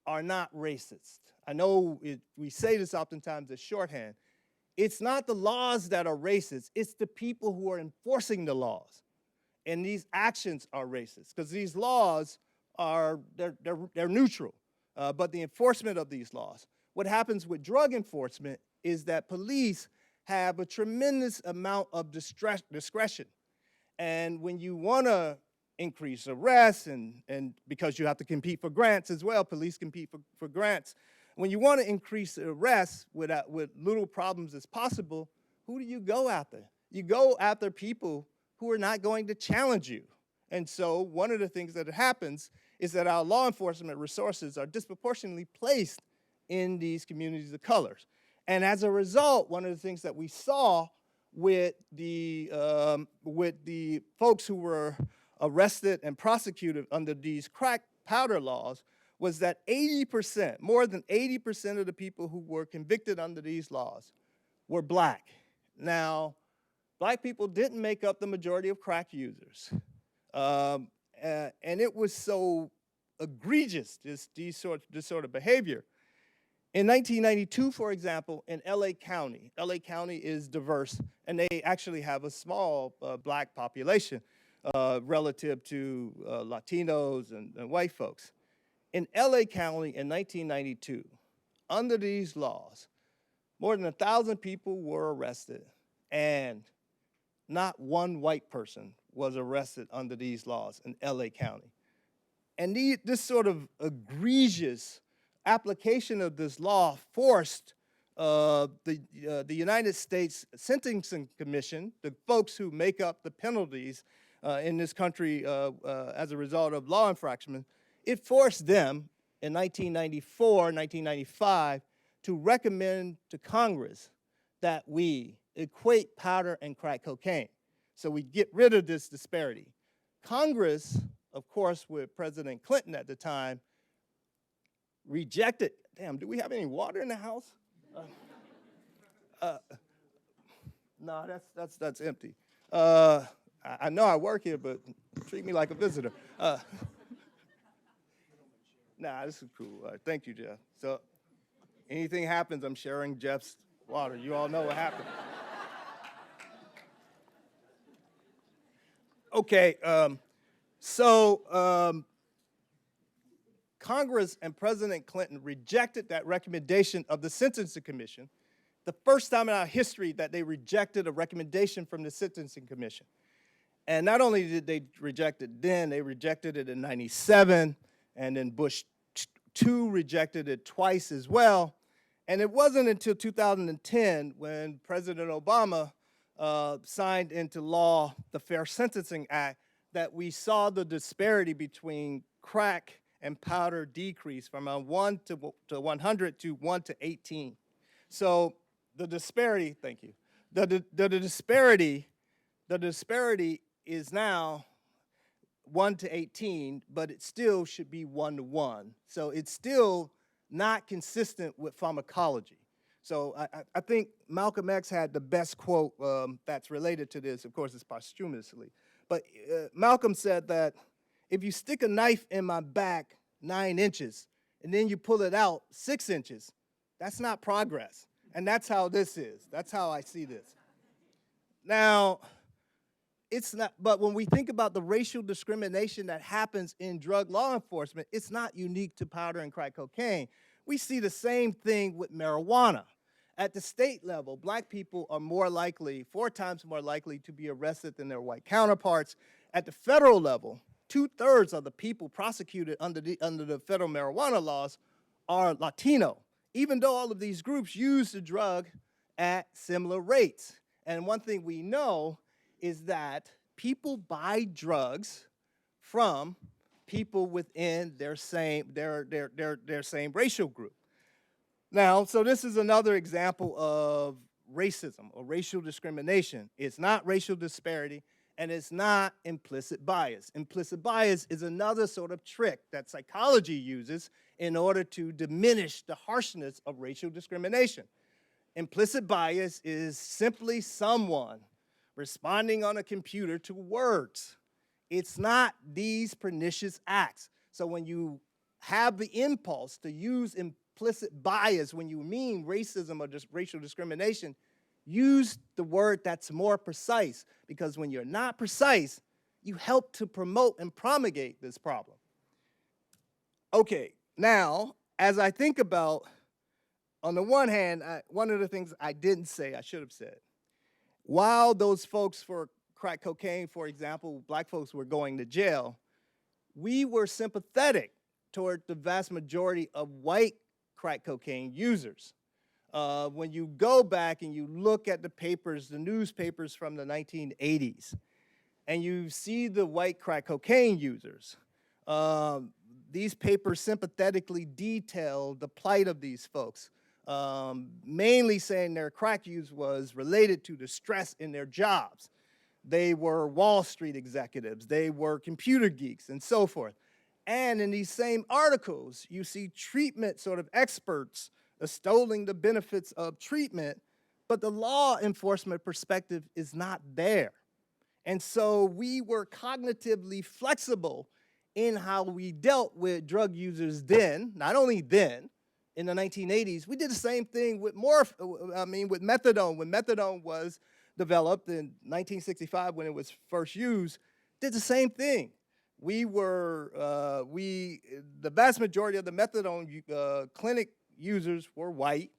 S2: are not racist. I know we say this oftentimes as shorthand. It's not the laws that are racist, it's the people who are enforcing the laws. And these actions are racist, because these laws they're neutral, but the enforcement of these laws. What happens with drug enforcement is that police have a tremendous amount of discretion. And when you want to increase arrests, and because you have to compete for grants as well, police compete for grants. When you want to increase arrests with little problems as possible, who do you go after? You go after people who are not going to challenge you. And so one of the things that happens is that our law enforcement resources are disproportionately placed in these communities of colors. And as a result, one of the things that we saw with the folks who were arrested and prosecuted under these crack powder laws was that 80%, more than 80% of the people who were convicted under these laws were black. Now, black people didn't make up the majority of crack users. And it was so egregious, this sort of behavior. In 1992, for example, in LA County is diverse, and they actually have a small black population relative to Latinos and white folks. In LA County in 1992, under these laws, more than 1,000 people were arrested, and not one white person was arrested under these laws in LA County. And this sort of egregious application of this law forced the United States Sentencing Commission, the folks who make up the penalties in this country as a result of law infractions, it forced them in 1994, 1995 to recommend to Congress that we equate powder and crack cocaine, so we get rid of this disparity. Congress, of course, with President Clinton at the time, rejected. Damn, do we have any water in the house? No, that's empty. I know I work here, but treat me like a visitor. Nah, this is cool. Thank you, Jeff. So, anything happens, I'm sharing Jeff's water. You all know what happened. Okay, Congress and President Clinton rejected that recommendation of the Sentencing Commission, the first time in our history that they rejected a recommendation from the Sentencing Commission. And not only did they reject it then, they rejected it in '97, and then Bush II rejected it twice as well. And it wasn't until 2010 when President Obama signed into law the Fair Sentencing Act that we saw the disparity between crack and powder decrease from 1 to 100 to 1 to 18. So the disparity, thank you, the disparity is now 1 to 18, but it still should be 1 to 1. So it's still not consistent with pharmacology. So I think Malcolm X had the best quote that's related to this. Of course, it's posthumously. But Malcolm said that if you stick a knife in my back 9 inches and then you pull it out 6 inches, that's not progress. And that's how this is. That's how I see this. Now, it's not, but when we think about the racial discrimination that happens in drug law enforcement, it's not unique to powder and crack cocaine. We see the same thing with marijuana. At the state level, black people are more likely, 4 times more likely to be arrested than their white counterparts. At the federal level, 2/3 of the people prosecuted under the federal marijuana laws are Latino, even though all of these groups use the drug at similar rates. And one thing we know is that people buy drugs from people within their same racial group. Now, so this is another example of racism or racial discrimination. It's not racial disparity, and it's not implicit bias. Implicit bias is another sort of trick that psychology uses in order to diminish the harshness of racial discrimination. Implicit bias is simply someone responding on a computer to words. It's not these pernicious acts. So when you have the impulse to use implicit bias, when you mean racism or just racial discrimination, use the word that's more precise, because when you're not precise, you help to promote and promulgate this problem. Okay, now, as I think about, on the one hand, one of the things I didn't say, I should have said, while those folks for crack cocaine, for example, black folks were going to jail, we were sympathetic toward the vast majority of white crack cocaine users. When you go back and you look at the papers, the newspapers from the 1980s, and you see the white crack cocaine users, these papers sympathetically detail the plight of these folks, mainly saying their crack use was related to the stress in their jobs. They were Wall Street executives, they were computer geeks, and so forth. And in these same articles, you see treatment sort of experts extolling the benefits of treatment, but the law enforcement perspective is not there. And so we were cognitively flexible in how we dealt with drug users then, not only then, in the 1980s, we did the same thing with methadone. When methadone was developed in 1965, when it was first used, did the same thing. The vast majority of the methadone clinic users were white,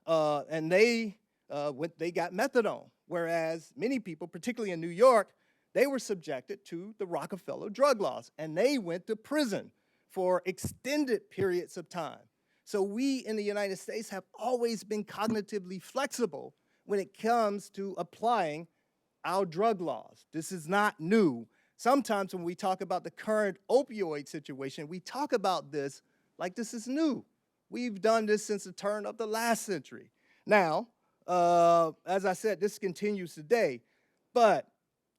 S2: and they got methadone, whereas many people, particularly in New York, they were subjected to the Rockefeller drug laws, and they went to prison for extended periods of time. So we in the United States have always been cognitively flexible when it comes to applying our drug laws. This is not new. Sometimes when we talk about the current opioid situation, we talk about this like this is new. We've done this since the turn of the last century. Now, as I said, this continues today, but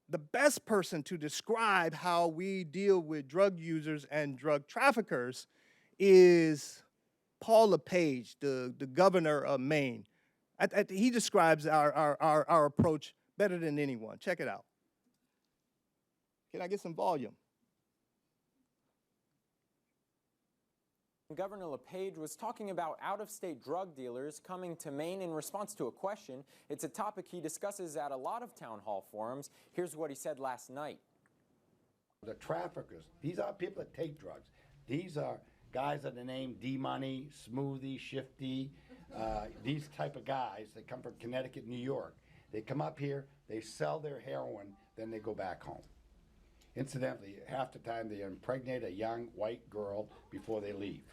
S2: the best person to describe how we deal with drug users and drug traffickers is Paul LePage, the governor of Maine. He describes our approach better than anyone. Check it out. Can I get some volume?
S6: Governor LePage was talking about out-of-state drug dealers coming to Maine in response to a question. It's a topic he discusses at a lot of town hall forums. Here's what he said last night.
S7: The traffickers, these are people that take drugs. These are guys that are named D-Money, Smoothie, Shifty, these type of guys, they come from Connecticut, New York. They come up here, they sell their heroin, then they go back home. Incidentally, half the time they impregnate a young white girl before they leave,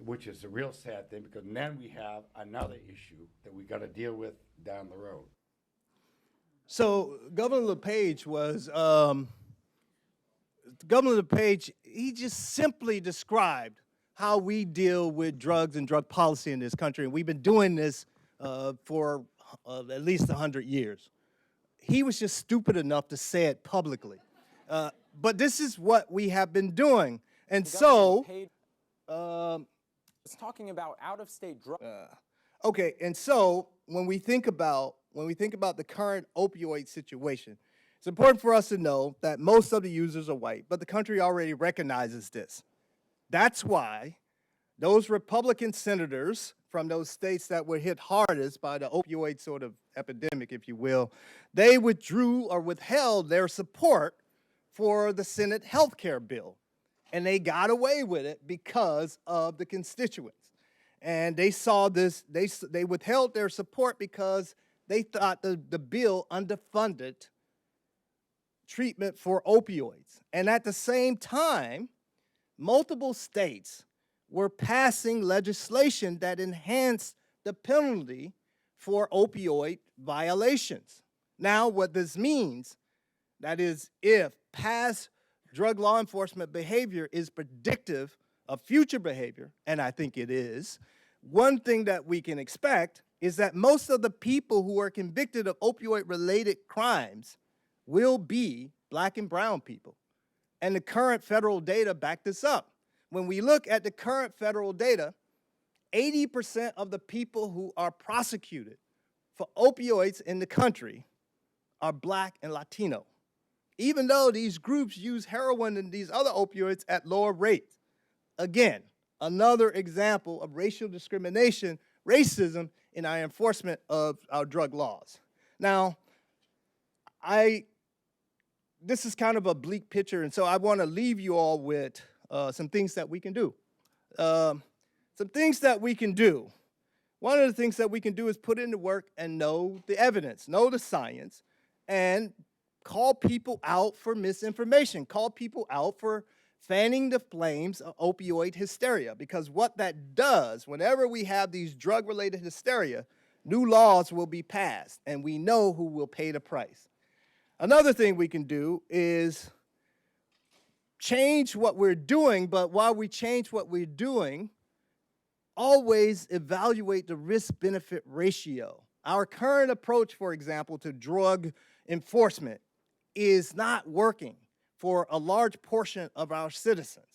S7: which is a real sad thing, because then we have another issue that we got to deal with down the road.
S2: So Governor LePage was, Governor LePage, he just simply described how we deal with drugs and drug policy in this country. And we've been doing this for at least 100 years. He was just stupid enough to say it publicly. But this is what we have been doing. And so,
S6: It's talking about out-of-state drugs.
S2: okay, and so when we think about the current opioid situation, it's important for us to know that most of the users are white, but the country already recognizes this. That's why those Republican senators from those states that were hit hardest by the opioid sort of epidemic, if you will, they withdrew or withheld their support for the Senate health care bill. And they got away with it because of the constituents. And they saw this, they withheld their support because they thought the bill underfunded treatment for opioids. And at the same time, multiple states were passing legislation that enhanced the penalty for opioid violations. Now, what this means, that is, if past drug law enforcement behavior is predictive of future behavior, and I think it is, one thing that we can expect is that most of the people who are convicted of opioid-related crimes will be black and brown people. And the current federal data back this up. When we look at the current federal data, 80% of the people who are prosecuted for opioids in the country are black and Latino, even though these groups use heroin and these other opioids at lower rates. Again, another example of racial discrimination, racism in our enforcement of our drug laws. Now, this is kind of a bleak picture, and so I want to leave you all with some things that we can do. Some things that we can do. One of the things that we can do is put in the work and know the evidence, know the science, and call people out for misinformation, call people out for fanning the flames of opioid hysteria. Because what that does, whenever we have these drug-related hysteria, new laws will be passed, and we know who will pay the price. Another thing we can do is change what we're doing, but while we change what we're doing, always evaluate the risk-benefit ratio. Our current approach, for example, to drug enforcement is not working for a large portion of our citizens.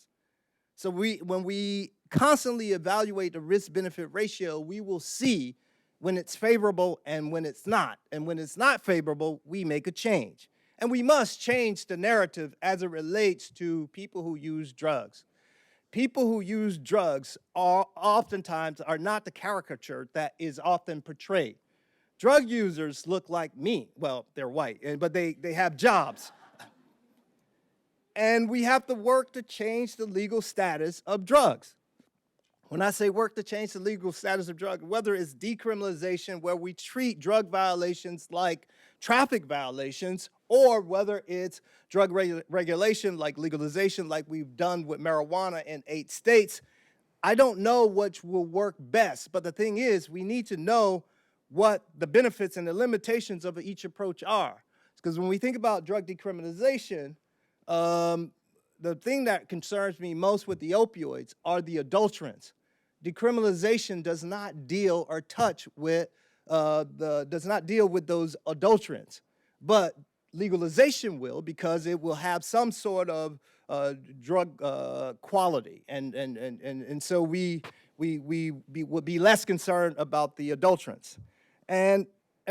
S2: So when we constantly evaluate the risk-benefit ratio, we will see when it's favorable and when it's not. And when it's not favorable, we make a change. And we must change the narrative as it relates to people who use drugs. People who use drugs are oftentimes not the caricature that is often portrayed. Drug users look like me. Well, they're white, but they have jobs. And we have to work to change the legal status of drugs. When I say work to change the legal status of drugs, whether it's decriminalization, where we treat drug violations like traffic violations, or whether it's drug regulation like legalization, like we've done with marijuana in 8 states, I don't know which will work best. But the thing is, we need to know what the benefits and the limitations of each approach are. Because when we think about drug decriminalization, the thing that concerns me most with the opioids are the adulterants. Decriminalization does not deal or touch with does not deal with those adulterants, but legalization will, because it will have some sort of drug quality, and so we would be less concerned about the adulterants. And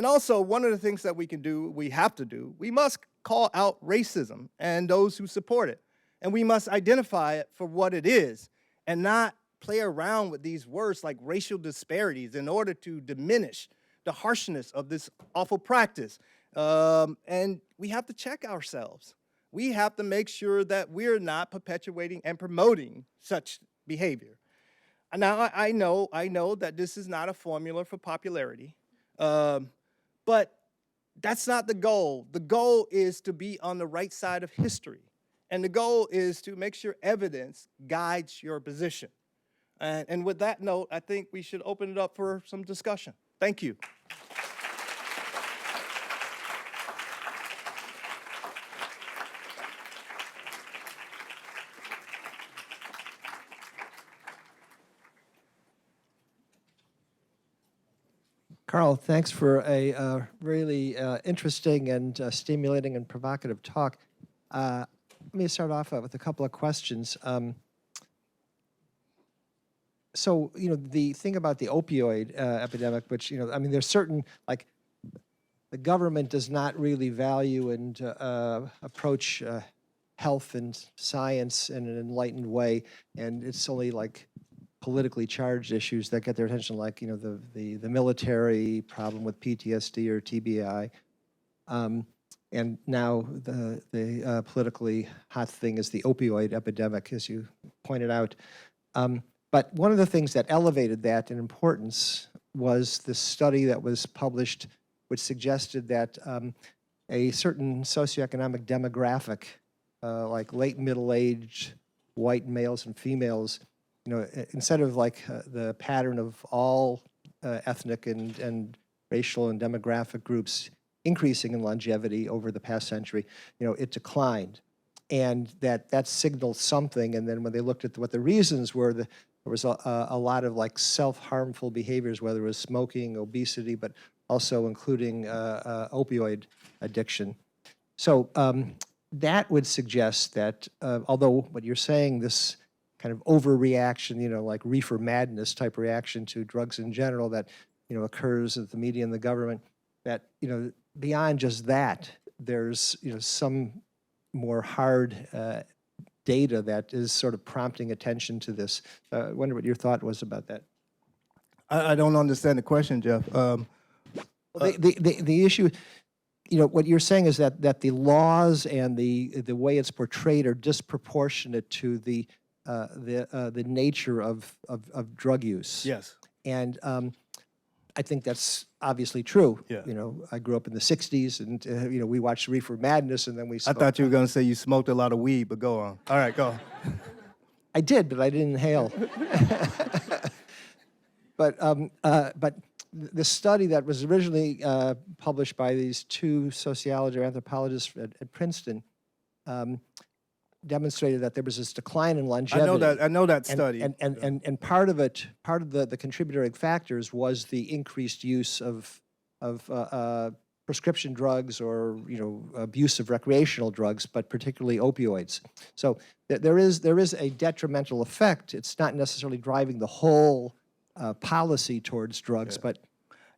S2: also, one of the things that we can do, we have to do, we must call out racism and those who support it. And we must identify it for what it is and not play around with these words like racial disparities in order to diminish the harshness of this awful practice. And we have to check ourselves. we have to make sure that we're not perpetuating and promoting such behavior. Now, I know that this is not a formula for popularity, but that's not the goal. The goal is to be on the right side of history. And the goal is to make sure evidence guides your position. And with that note, I think we should open it up for some discussion. Thank you.
S1: Carl, thanks for a really interesting and stimulating and provocative talk. Let me start off with a couple of questions. So, the thing about the opioid epidemic, which, I mean, there's certain, like, the government does not really value and approach health and science in an enlightened way, and it's only like politically charged issues that get their attention, like the military problem with PTSD or TBI, and now the politically hot thing is the opioid epidemic, as you pointed out. But one of the things that elevated that in importance was this study that was published, which suggested that a certain socioeconomic demographic, like late middle-aged white males and females, instead of like the pattern of all ethnic and racial and demographic groups increasing in longevity over the past century, it declined. And that signaled something. And then when they looked at what the reasons were, there was a lot of like self-harmful behaviors, whether it was smoking, obesity, but also including opioid addiction. So that would suggest that although what you're saying, this kind of overreaction, like reefer madness type reaction to drugs in general that, occurs at the media and the government, that, beyond just that, there's, some more hard data that is sort of prompting attention to this. I wonder what your thought was about that.
S2: I don't understand the question, Jeff.
S1: The issue, what you're saying is that the laws and the way it's portrayed are disproportionate to the nature of drug use.
S2: Yes.
S1: And I think that's obviously true.
S2: Yeah.
S1: I grew up in the 60s, and, we watched Reefer Madness, and then we
S2: I thought you were going to say you smoked a lot of weed, but go on. All right, go on.
S1: I did, but I didn't inhale. But the study that was originally published by these two sociologists or anthropologists at Princeton demonstrated that there was this decline in longevity.
S2: I know that study.
S1: And part of it, part of the contributory factors was the increased use of prescription drugs or abuse of recreational drugs, but particularly opioids. So there is a detrimental effect. It's not necessarily driving the whole policy towards drugs, but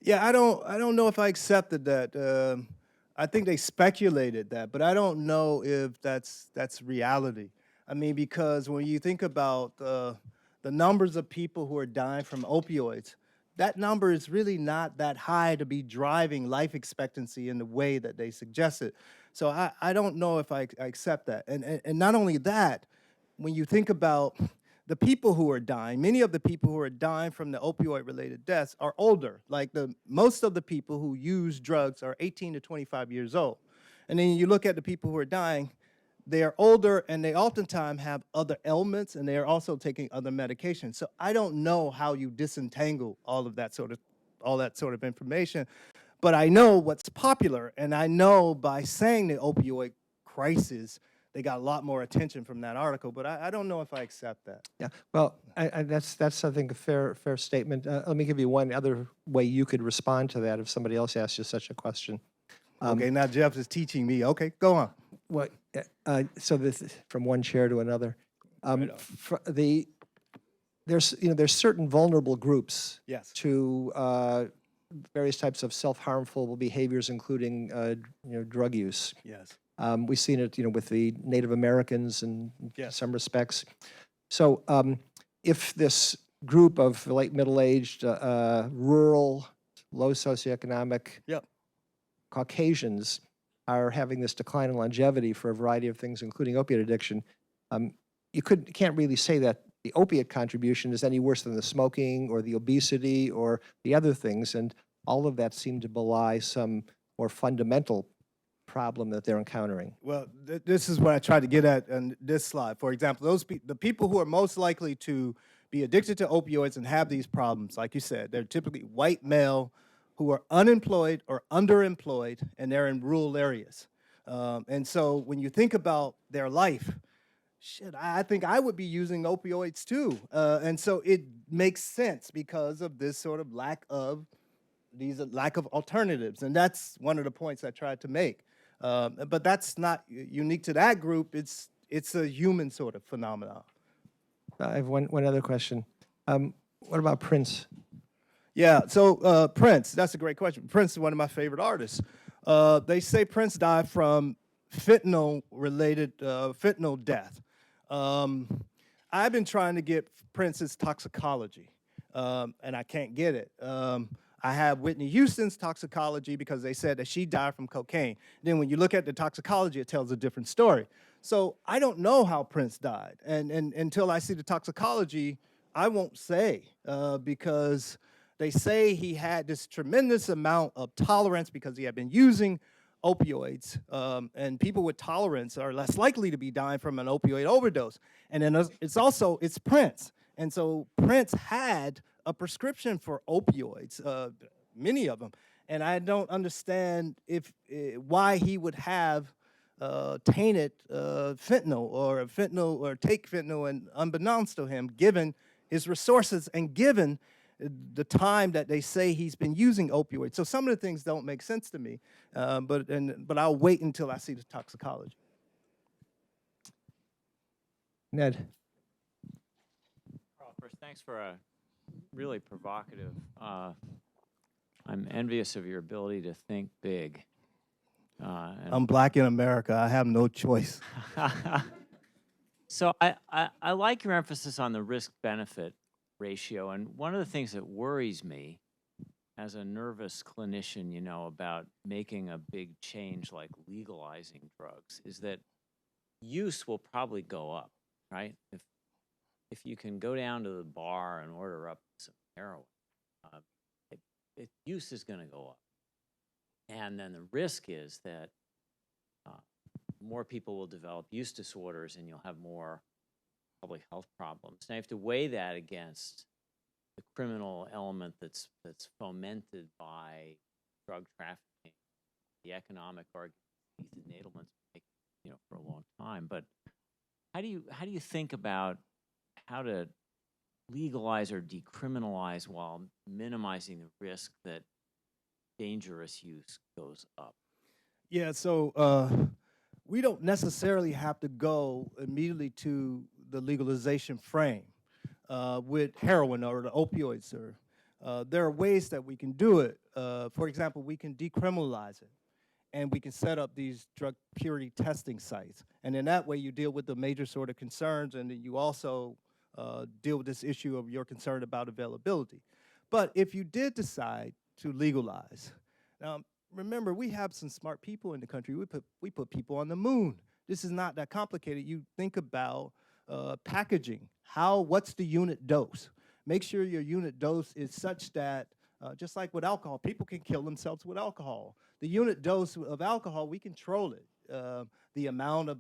S2: Yeah, I don't know if I accepted that. I think they speculated that, but I don't know if that's reality. I mean, because when you think about the numbers of people who are dying from opioids, that number is really not that high to be driving life expectancy in the way that they suggested. So I don't know if I accept that. And not only that, when you think about the people who are dying, many of the people who are dying from the opioid-related deaths are older. Like most of the people who use drugs are 18 to 25 years old. And then you look at the people who are dying, they are older and they oftentimes have other ailments and they are also taking other medications. So I don't know how you disentangle all that sort of information, but I know what's popular, and I know by saying the opioid crisis, they got a lot more attention from that article, but I don't know if I accept that.
S1: yeah. Well, that's I think a fair statement. Let me give you one other way you could respond to that if somebody else asks you such a question.
S2: Okay, now Jeff is teaching me. Okay, go on.
S1: What? So this from one chair to another. There's certain vulnerable groups
S2: Yes.
S1: to various types of self-harmful behaviors, including drug use.
S2: Yes.
S1: We've seen it, with the Native Americans in
S2: Yes.
S1: some respects. So if this group of late middle-aged, rural, low socioeconomic
S2: Yep.
S1: Caucasians are having this decline in longevity for a variety of things, including opiate addiction, you can't really say that the opiate contribution is any worse than the smoking or the obesity or the other things, and all of that seemed to belie some more fundamental problem that they're encountering.
S2: Well, this is what I tried to get at in this slide. For example, the people who are most likely to be addicted to opioids and have these problems, like you said, they're typically white male who are unemployed or underemployed, and they're in rural areas. And so when you think about their life, shit, I think I would be using opioids too. And so it makes sense because of this sort of lack of alternatives. And that's one of the points I tried to make. But that's not unique to that group. It's a human sort of phenomenon.
S1: I have one other question. What about Prince?
S2: Yeah, so Prince, that's a great question. Prince is one of my favorite artists. They say Prince died from fentanyl-related fentanyl death. I've been trying to get Prince's toxicology, and I can't get it. I have Whitney Houston's toxicology because they said that she died from cocaine. Then when you look at the toxicology, it tells a different story. So I don't know how Prince died, and until I see the toxicology, I won't say because they say he had this tremendous amount of tolerance because he had been using opioids, and people with tolerance are less likely to be dying from an opioid overdose. And then it's Prince. And so Prince had a prescription for opioids, many of them. And I don't understand why he would have tainted fentanyl or take fentanyl, and unbeknownst to him, given his resources and given the time that they say he's been using opioids. So some of the things don't make sense to me, but I'll wait until I see the toxicology.
S1: Ned?
S8: Carl, first, thanks for a really provocative. I'm envious of your ability to think big.
S2: I'm black in America. I have no choice.
S8: So I like your emphasis on the risk-benefit ratio, and one of the things that worries me as a nervous clinician, about making a big change like legalizing drugs is that use will probably go up, right? If you can go down to the bar and order up some heroin, use is going to go up. And then the risk is that more people will develop use disorders and you'll have more public health problems. Now you have to weigh that against the criminal element that's fomented by drug trafficking, the economic arguments these enablements make, for a long time. But how do you think about how to legalize or decriminalize while minimizing the risk that dangerous use goes up?
S2: Yeah, so we don't necessarily have to go immediately to the legalization frame with heroin or the opioids. There are ways that we can do it. For example, we can decriminalize it, and we can set up these drug purity testing sites. And in that way, you deal with the major sort of concerns, and then you also deal with this issue of your concern about availability. But if you did decide to legalize, now remember, we have some smart people in the country. We put people on the moon. This is not that complicated. You think about packaging. What's the unit dose? Make sure your unit dose is such that, just like with alcohol, people can kill themselves with alcohol. The unit dose of alcohol, we control it. The amount of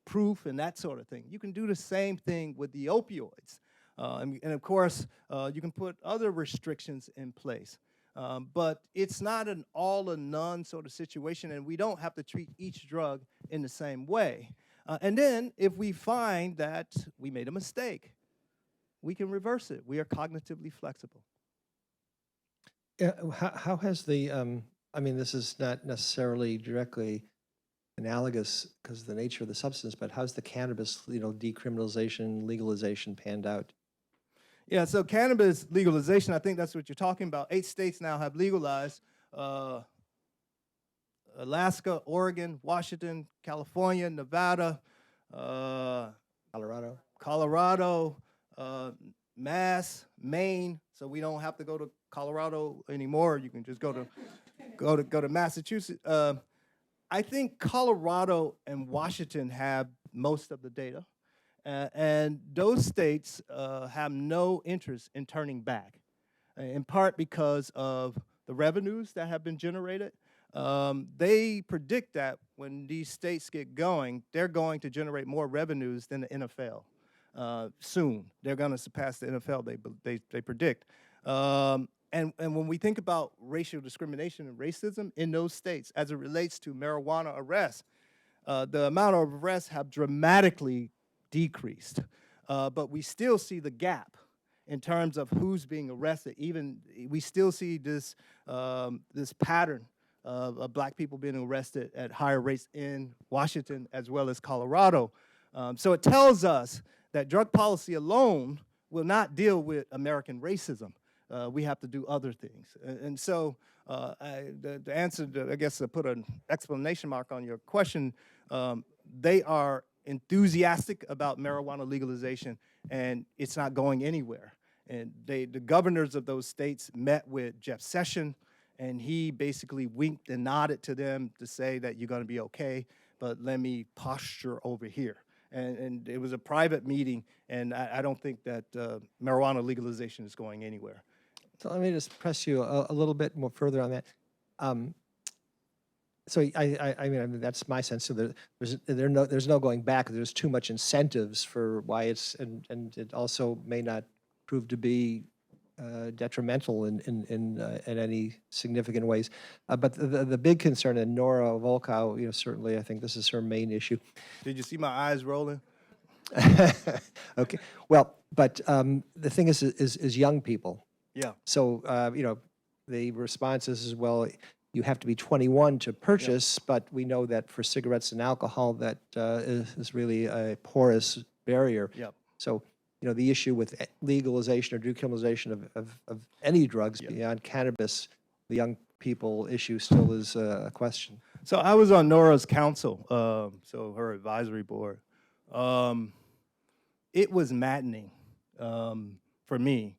S2: proof and that sort of thing. You can do the same thing with the opioids. And of course, you can put other restrictions in place. But it's not an all or none sort of situation, and we don't have to treat each drug in the same way. And then if we find that we made a mistake, we can reverse it. We are cognitively flexible.
S1: How has the, this is not necessarily directly analogous because of the nature of the substance, but how's the cannabis, decriminalization, legalization panned out?
S2: Yeah, so cannabis legalization, I think that's what you're talking about. 8 states now have legalized. Alaska, Oregon, Washington, California, Nevada, Colorado, Mass, Maine. So we don't have to go to Colorado anymore. You can just go to Massachusetts. I think Colorado and Washington have most of the data, and those states have no interest in turning back, in part because of the revenues that have been generated. They predict that when these states get going, they're going to generate more revenues than the NFL. Soon, they're going to surpass the NFL. They predict. And when we think about racial discrimination and racism in those states as it relates to marijuana arrests, the amount of arrests have dramatically decreased. But we still see the gap in terms of who's being arrested. Even we still see this pattern of black people being arrested at higher rates in Washington as well as Colorado. So it tells us that drug policy alone will not deal with American racism. We have to do other things. And so the answer, I guess, to put an exclamation mark on your question, they are enthusiastic about marijuana legalization, and it's not going anywhere. And the governors of those states met with Jeff Sessions, and he basically winked and nodded to them to say that you're going to be okay, but let me posture over here. And it was a private meeting, and I don't think that marijuana legalization is going anywhere.
S1: So let me just press you a little bit more further on that. So I mean that's my sense. So there's no going back. There's too much incentives for why it's and it also may not prove to be detrimental in any significant ways. But the big concern, and Nora Volkow, certainly I think this is her main issue.
S2: Did you see my eyes rolling?
S1: Okay. Well, but the thing is young people.
S2: Yeah.
S1: So, the response is, well, you have to be 21 to purchase, but we know that for cigarettes and alcohol, that is really a porous barrier.
S2: Yep.
S1: So, the issue with legalization or decriminalization of any drugs beyond cannabis, the young people issue still is a question.
S2: So I was on Nora's council, so her advisory board. It was maddening for me.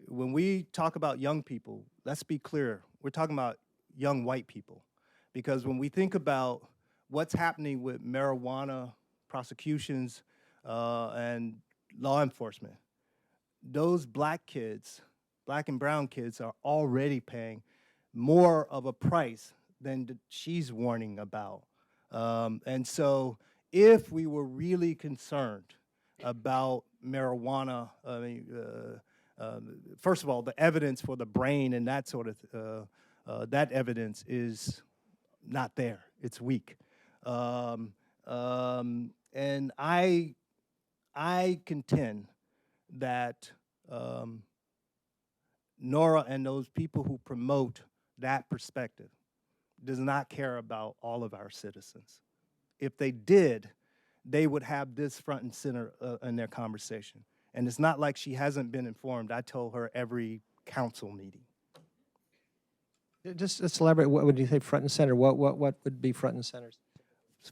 S2: When we talk about young people, let's be clear, we're talking about young white people. Because when we think about what's happening with marijuana prosecutions and law enforcement, those black kids, black and brown kids, are already paying more of a price than she's warning about. And so if we were really concerned about marijuana, first of all, the evidence for the brain and that sort of, that evidence is not there. It's weak. And I contend that Nora and those people who promote that perspective does not care about all of our citizens. If they did, they would have this front and center in their conversation. And it's not like she hasn't been informed. I told her every council meeting.
S1: Just elaborate. What would you say front and center? What would be front and center?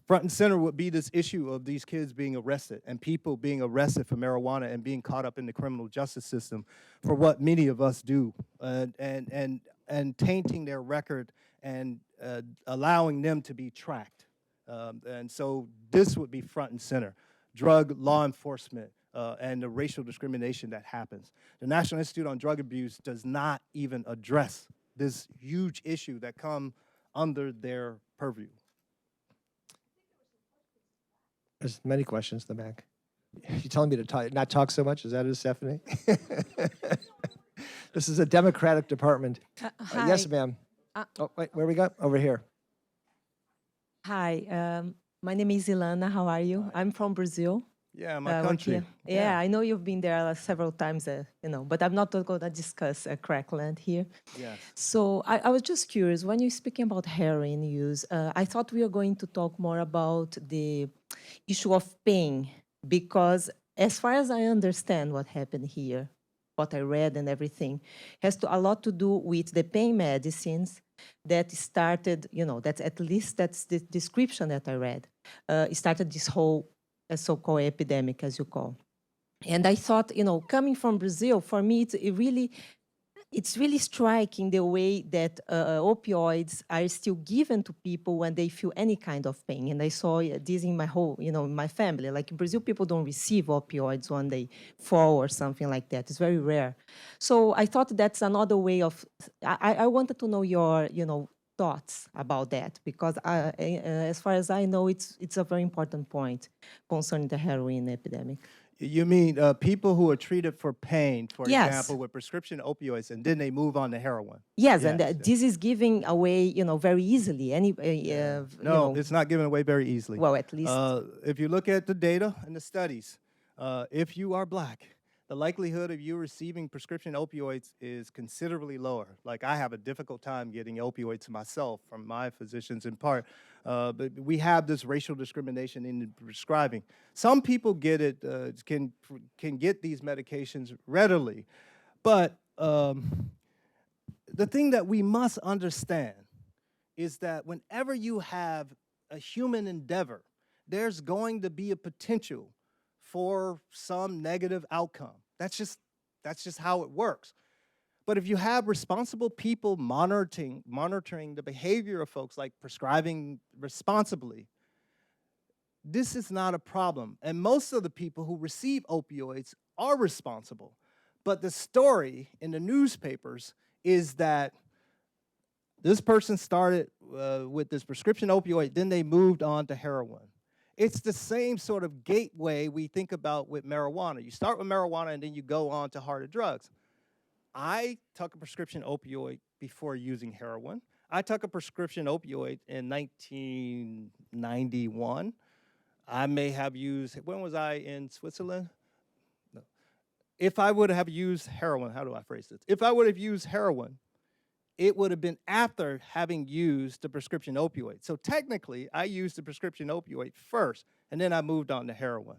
S2: Front and center would be this issue of these kids being arrested and people being arrested for marijuana and being caught up in the criminal justice system for what many of us do, and tainting their record and allowing them to be tracked. And so this would be front and center. Drug law enforcement and the racial discrimination that happens. The National Institute on Drug Abuse does not even address this huge issue that comes under their purview.
S1: There's many questions in the back. You telling me to not talk so much? Is that it, Stephanie? This is a Democratic department.
S9: Hi.
S1: Yes, ma'am. Oh, wait, where we go? Over here.
S9: Hi, my name is Ilana. How are you? I'm from Brazil.
S2: Yeah, my
S9: work
S2: country.
S9: here. Yeah, I know you've been there several times, but I'm not going to discuss crackland here.
S2: Yes.
S9: So I was just curious, when you're speaking about heroin use, I thought we were going to talk more about the issue of pain, because as far as I understand what happened here, what I read and everything, has a lot to do with the pain medicines that started, that's at least that's the description that I read, started this whole so-called epidemic, as you call. And I thought, coming from Brazil, for me, it really, it's really striking the way that opioids are still given to people when they feel any kind of pain. And I saw this in my whole, my family. Like in Brazil, people don't receive opioids when they fall or something like that. It's very rare. So I thought that's another way of, I wanted to know your, thoughts about that, because as far as I know, it's a very important point concerning the heroin epidemic.
S2: You mean people who are treated for pain, for
S9: Yes.
S2: example, with prescription opioids, and then they move on to heroin?
S9: Yes, and
S2: Yes,
S9: this is giving away, very easily.
S2: No, it's not given away very easily.
S9: Well, at least.
S2: If you look at the data and the studies, if you are black, the likelihood of you receiving prescription opioids is considerably lower. Like I have a difficult time getting opioids myself from my physicians in part, but we have this racial discrimination in prescribing. Some people get it, can get these medications readily, but the thing that we must understand is that whenever you have a human endeavor, there's going to be a potential for some negative outcome. That's just how it works. But if you have responsible people monitoring the behavior of folks, like prescribing responsibly, this is not a problem. And most of the people who receive opioids are responsible. But the story in the newspapers is that this person started with this prescription opioid, then they moved on to heroin. It's the same sort of gateway we think about with marijuana. You start with marijuana and then you go on to harder drugs. I took a prescription opioid before using heroin. I took a prescription opioid in 1991. I may have used, when was I in Switzerland? No. If I would have used heroin, how do I phrase this? If I would have used heroin, it would have been after having used the prescription opioid. So technically, I used the prescription opioid first, and then I moved on to heroin.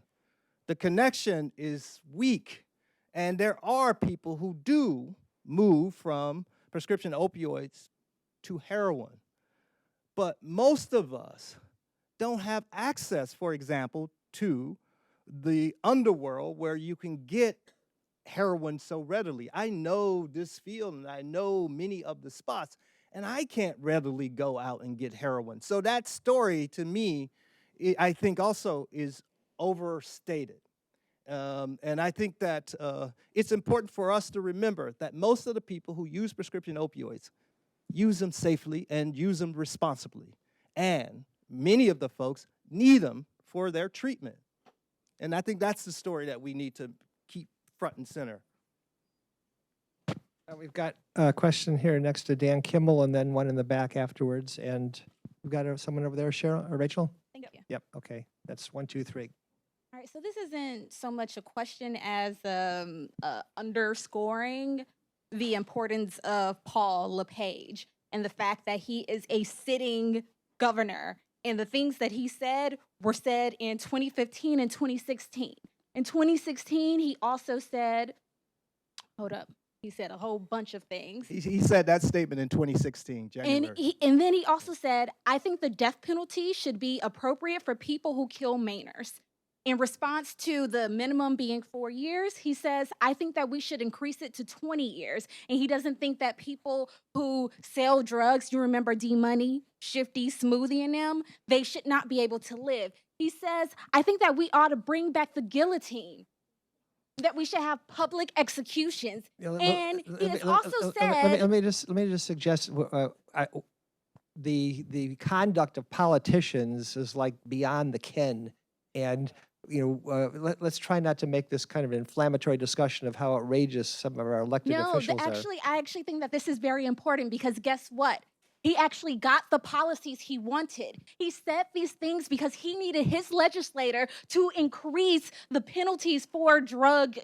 S2: The connection is weak, and there are people who do move from prescription opioids to heroin. But most of us don't have access, for example, to the underworld where you can get heroin so readily. I know this field and I know many of the spots, and I can't readily go out and get heroin. So that story to me, I think also is overstated. And I think that it's important for us to remember that most of the people who use prescription opioids use them safely and use them responsibly. And many of the folks need them for their treatment. And I think that's the story that we need to keep front and center.
S1: We've got a question here next to Dan Kimmel and then one in the back afterwards. And we've got someone over there, Cheryl or Rachel?
S10: Thank you.
S1: Yep, okay. That's 1, 2, 3.
S10: All right, so this isn't so much a question as underscoring the importance of Paul LePage and the fact that he is a sitting governor. And the things that he said were said in 2015 and 2016. In 2016, he also said, hold up, he said a whole bunch of things.
S2: He said that statement in 2016, January.
S10: And then he also said, I think the death penalty should be appropriate for people who kill Mainers. In response to the minimum being 4 years, he says, I think that we should increase it to 20 years. And he doesn't think that people who sell drugs, you remember D-Money, Shifty, Smoothie and them, they should not be able to live. He says, I think that we ought to bring back the guillotine, that we should have public executions. And he has also said...
S1: Let me just suggest, the conduct of politicians is like beyond the ken. And let's try not to make this kind of an inflammatory discussion of how outrageous some of our elected officials are.
S10: I actually think that this is very important because guess what? He actually got the policies he wanted. He said these things because he needed his legislator to increase the penalties for drug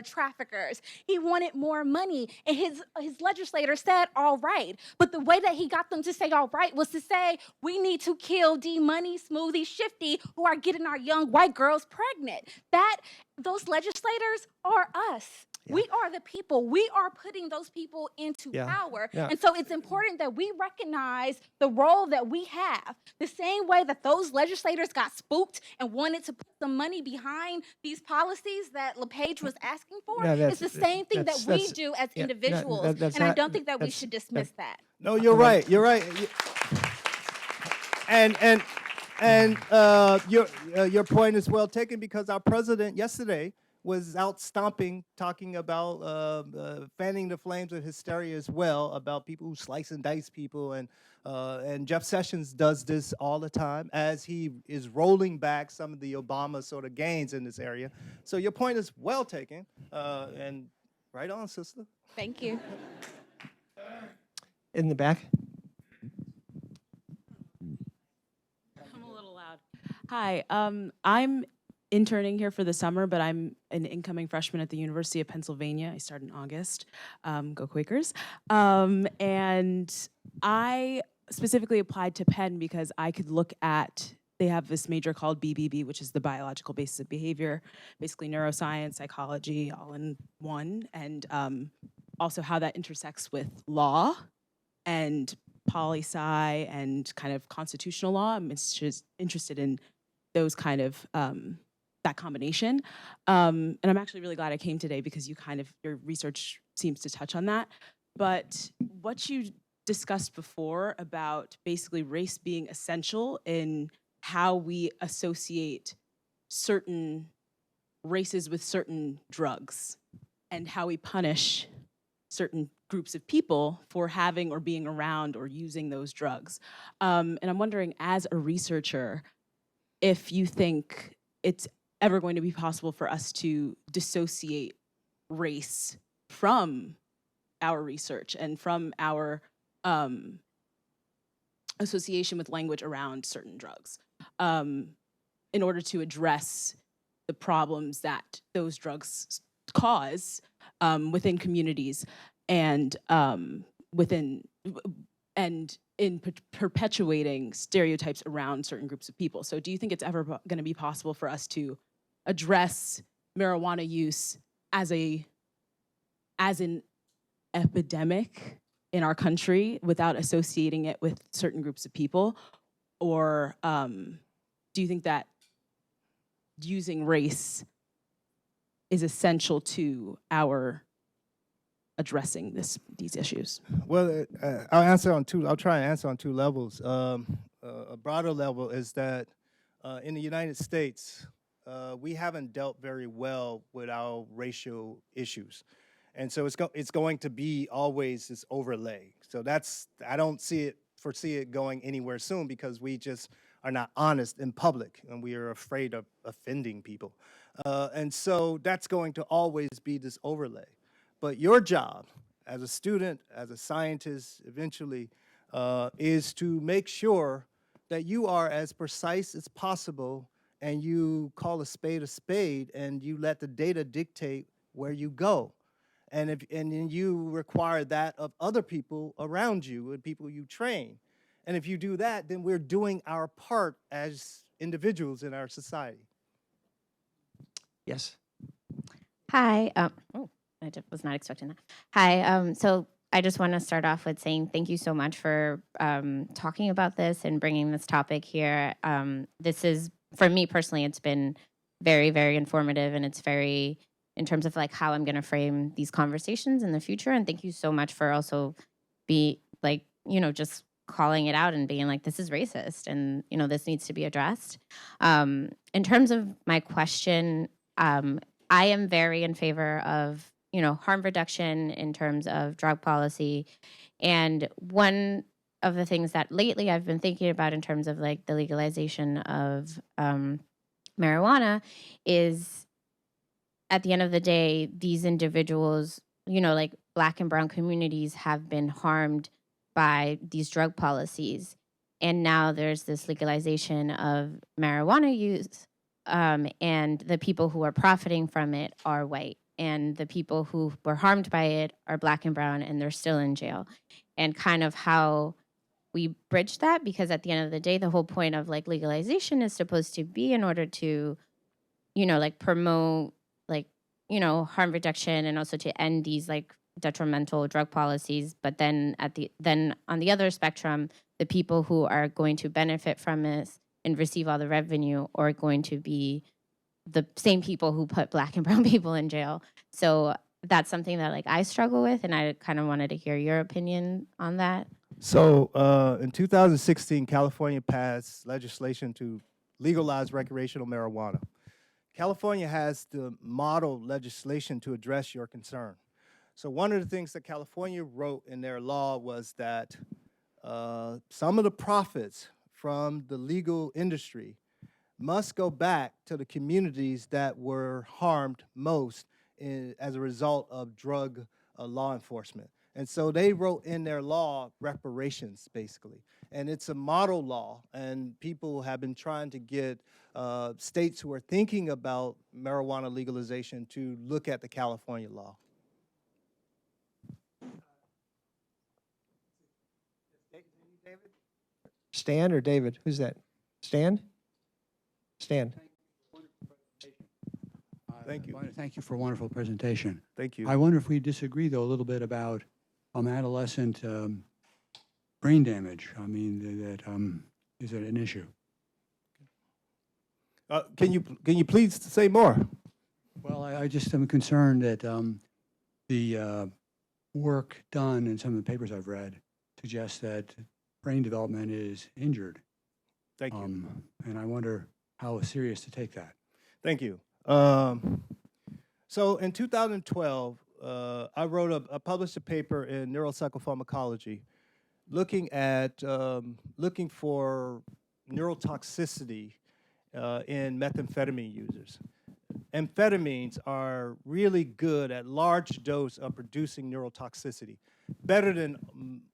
S10: traffickers. He wanted more money, and his legislator said, all right. But the way that he got them to say all right was to say, we need to kill D-Money, Smoothie, Shifty, who are getting our young white girls pregnant. Those legislators are us. We are the people. We are putting those people into
S1: Yeah.
S10: power.
S1: Yeah.
S10: And so it's important that we recognize the role that we have. The same way that those legislators got spooked and wanted to put some money behind these policies that LePage was asking for,
S1: Yeah,
S10: it's the same thing that we do as
S1: yeah,
S10: individuals.
S1: that's
S10: And I
S1: not-
S10: don't think that we
S1: that's-
S10: should dismiss that.
S2: No, you're right. You're right. And your point is well taken, because our president yesterday was out stomping, talking about fanning the flames of hysteria as well, about people who slice and dice people, and Jeff Sessions does this all the time as he is rolling back some of the Obama sort of gains in this area. So your point is well taken, and right on, sister.
S10: Thank you.
S1: In the back.
S11: I'm a little loud. Hi, I'm interning here for the summer, but I'm an incoming freshman at the University of Pennsylvania. I start in August. Go Quakers. And I specifically applied to Penn because I could look at, they have this major called BBB, which is the biological basis of behavior, basically neuroscience, psychology, all in one, and also how that intersects with law and poli-sci and kind of constitutional law. I'm interested in those kind of, that combination. And I'm actually really glad I came today because your research seems to touch on that. But what you discussed before about basically race being essential in how we associate certain races with certain drugs and how we punish certain groups of people for having or being around or using those drugs. And I'm wondering, as a researcher, if you think it's ever going to be possible for us to dissociate race from our research and from our association with language around certain drugs, in order to address the problems that those drugs cause within communities and in perpetuating stereotypes around certain groups of people. So do you think it's ever going to be possible for us to address marijuana use as an epidemic in our country without associating it with certain groups of people? Or do you think that using race is essential to our addressing these issues?
S2: Well, I'll try and answer on two levels. A broader level is that in the United States, we haven't dealt very well with our racial issues. And so it's going to be always this overlay. So I don't foresee it going anywhere soon, because we just are not honest in public and we are afraid of offending people. And so that's going to always be this overlay. But your job as a student, as a scientist, eventually, is to make sure that you are as precise as possible and you call a spade and you let the data dictate where you go. And then you require that of other people around you and people you train. And if you do that, then we're doing our part as individuals in our society.
S1: Yes.
S12: Hi. I was not expecting that. Hi. So I just want to start off with saying thank you so much for talking about this and bringing this topic here. This is, for me personally, it's been very, very informative, and it's very, in terms of like how I'm going to frame these conversations in the future. And thank you so much for also just calling it out and being like, this is racist and, this needs to be addressed. In terms of my question, I am very in favor of, harm reduction in terms of drug policy. And one of the things that lately I've been thinking about in terms of like the legalization of marijuana is, at the end of the day, these individuals, like Black and brown communities have been harmed by these drug policies. And now there's this legalization of marijuana use, and the people who are profiting from it are white. And the people who were harmed by it are Black and brown, and they're still in jail. And kind of how we bridge that, because at the end of the day, the whole point of like legalization is supposed to be in order to, like promote like harm reduction and also to end these like detrimental drug policies. But then then on the other spectrum, the people who are going to benefit from this and receive all the revenue are going to be the same people who put Black and brown people in jail. So that's something that like I struggle with, and I kind of wanted to hear your opinion on that.
S2: So in 2016, California passed legislation to legalize recreational marijuana. California has the model legislation to address your concern. So one of the things that California wrote in their law was that some of the profits from the legal industry must go back to the communities that were harmed most as a result of drug law enforcement. And so they wrote in their law reparations, basically. And it's a model law, and people have been trying to get states who are thinking about marijuana legalization to look at the California law.
S1: Stan or David? Who's that? Stan? Stan.
S2: Thank you.
S13: I want to thank you for a wonderful presentation.
S2: Thank you.
S13: I wonder if we disagree, though, a little bit about adolescent brain damage. I mean, is it an issue?
S2: Can you please say more?
S13: Well, I just am concerned that the work done in some of the papers I've read suggests that brain development is injured.
S2: Thank you.
S13: And I wonder how serious to take that.
S2: Thank you. So in 2012, I published a paper in neuropsychopharmacology looking for neurotoxicity in methamphetamine users. Amphetamines are really good at large dose of producing neurotoxicity, better than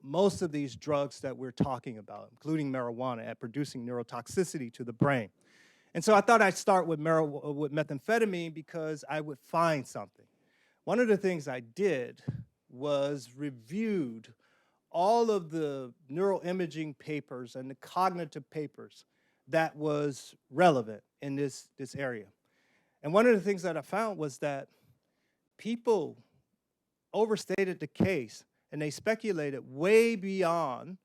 S2: most of these drugs that we're talking about, including marijuana, at producing neurotoxicity to the brain. And so I thought I'd start with methamphetamine because I would find something. One of the things I did was reviewed all of the neuroimaging papers and the cognitive papers that was relevant in this area. And one of the things that I found was that people overstated the case and they speculated way beyond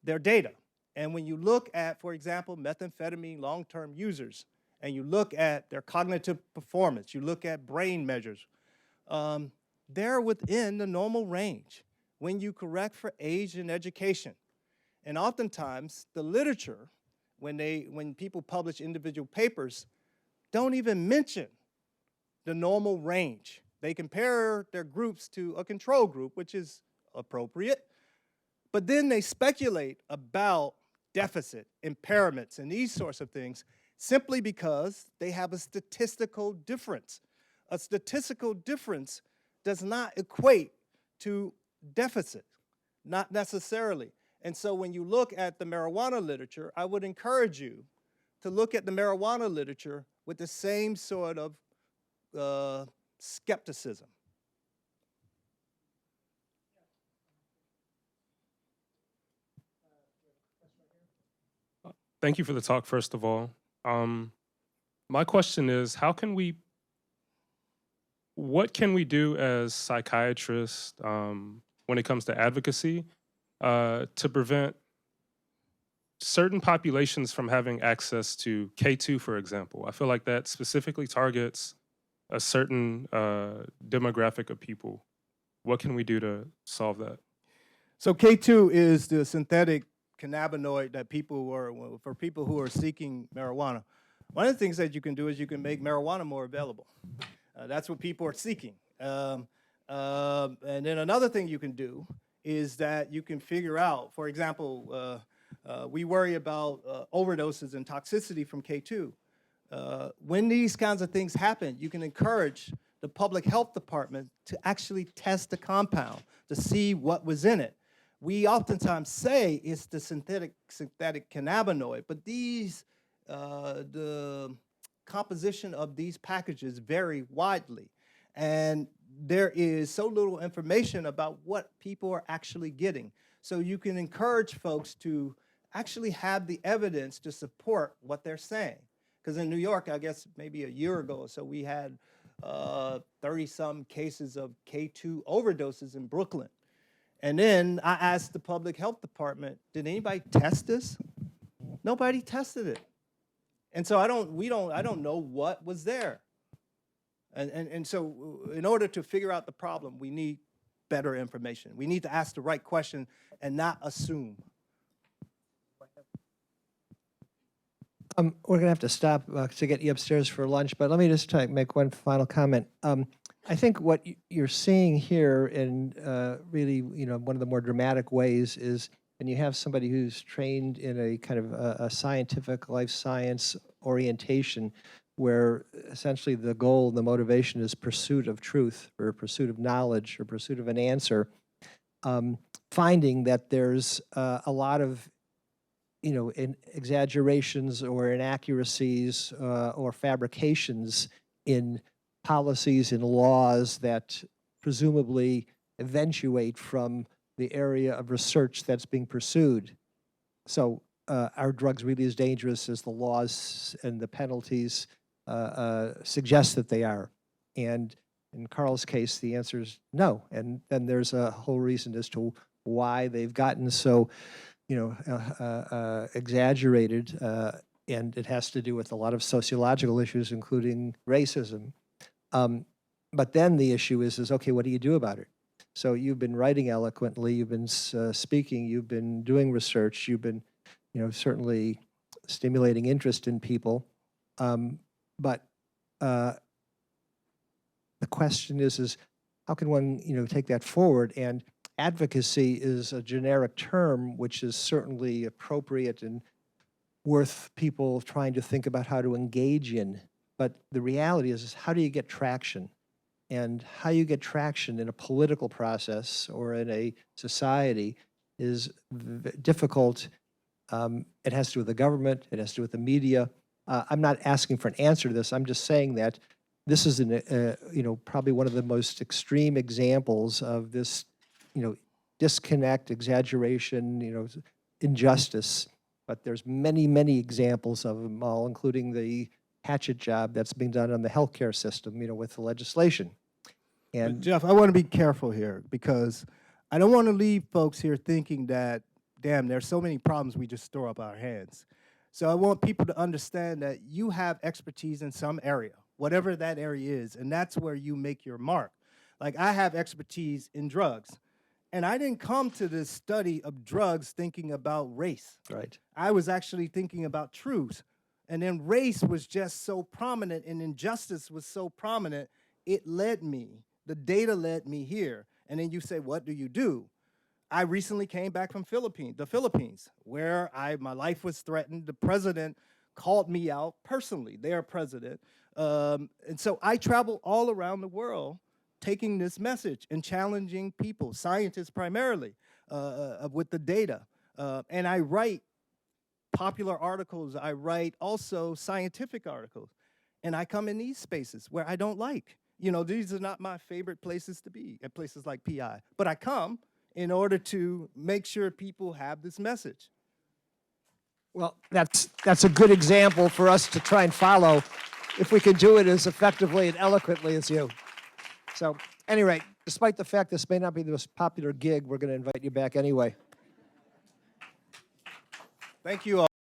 S2: their data. And when you look at, for example, methamphetamine long-term users, and you look at their cognitive performance, you look at brain measures, they're within the normal range when you correct for age and education. And oftentimes, the literature, when people publish individual papers, don't even mention the normal range. They compare their groups to a control group, which is appropriate, but then they speculate about deficit, impairments, and these sorts of things simply because they have a statistical difference. A statistical difference does not equate to deficit, not necessarily. And so when you look at the marijuana literature, I would encourage you to look at the marijuana literature with the same sort of skepticism.
S14: Thank you for the talk, first of all. My question is, what can we do as psychiatrists when it comes to advocacy to prevent certain populations from having access to K2, for example? I feel like that specifically targets a certain demographic of people. What can we do to solve that?
S2: So K2 is the synthetic cannabinoid that for people who are seeking marijuana. One of the things that you can do is you can make marijuana more available. That's what people are seeking. And then another thing you can do is that you can figure out, for example, we worry about overdoses and toxicity from K2. When these kinds of things happen, you can encourage the public health department to actually test the compound to see what was in it. We oftentimes say it's the synthetic cannabinoid, but the composition of these packages vary widely. And there is so little information about what people are actually getting. So you can encourage folks to actually have the evidence to support what they're saying. Because in New York, I guess maybe a year ago or so, we had 30-some cases of K2 overdoses in Brooklyn. And then I asked the public health department, did anybody test this? Nobody tested it. And so I don't know what was there. And so in order to figure out the problem, we need better information. We need to ask the right question and not assume.
S1: We're going to have to stop to get you upstairs for lunch, but let me just make one final comment. I think what you're seeing here in really, one of the more dramatic ways is when you have somebody who's trained in a kind of a scientific life science orientation where essentially the goal, the motivation is pursuit of truth or pursuit of knowledge or pursuit of an answer, finding that there's a lot of in exaggerations or inaccuracies or fabrications in policies and laws that presumably eventuate from the area of research that's being pursued. So are drugs really as dangerous as the laws and the penalties suggest that they are? And in Carl's case, the answer is no. And then there's a whole reason as to why they've gotten so exaggerated, and it has to do with a lot of sociological issues, including racism. But then the issue is okay, what do you do about it? So you've been writing eloquently, you've been speaking, you've been doing research, you've been, certainly stimulating interest in people. But the question is how can one, take that forward? And advocacy is a generic term, which is certainly appropriate and worth people trying to think about how to engage in. But the reality is how do you get traction? And how you get traction in a political process or in a society is difficult. It has to do with the government. It has to do with the media. I'm not asking for an answer to this. I'm just saying that this is, probably one of the most extreme examples of this, disconnect, exaggeration, injustice. But there's many, many examples of them all, including the hatchet job that's being done on the healthcare system, with the legislation. And
S2: But Jeff, I want to be careful here because I don't want to leave folks here thinking that, damn, there's so many problems we just throw up our hands. So I want people to understand that you have expertise in some area, whatever that area is, and that's where you make your mark. Like I have expertise in drugs, and I didn't come to this study of drugs thinking about race.
S1: Right.
S2: I was actually thinking about truth. And then race was just so prominent and injustice was so prominent, it led me, the data led me here. And then you say, what do you do? I recently came back from the Philippines, where my life was threatened. The president called me out personally, their president. And so I travel all around the world taking this message and challenging people, scientists primarily, with the data. And I write popular articles, I write also scientific articles. And I come in these spaces where I don't like. These are not my favorite places to be, at places like PI. But I come in order to make sure people have this message.
S1: well, that's a good example for us to try and follow if we can do it as effectively and eloquently as you. So, anyway, despite the fact this may not be the most popular gig, we're going to invite you back anyway.
S2: Thank you all.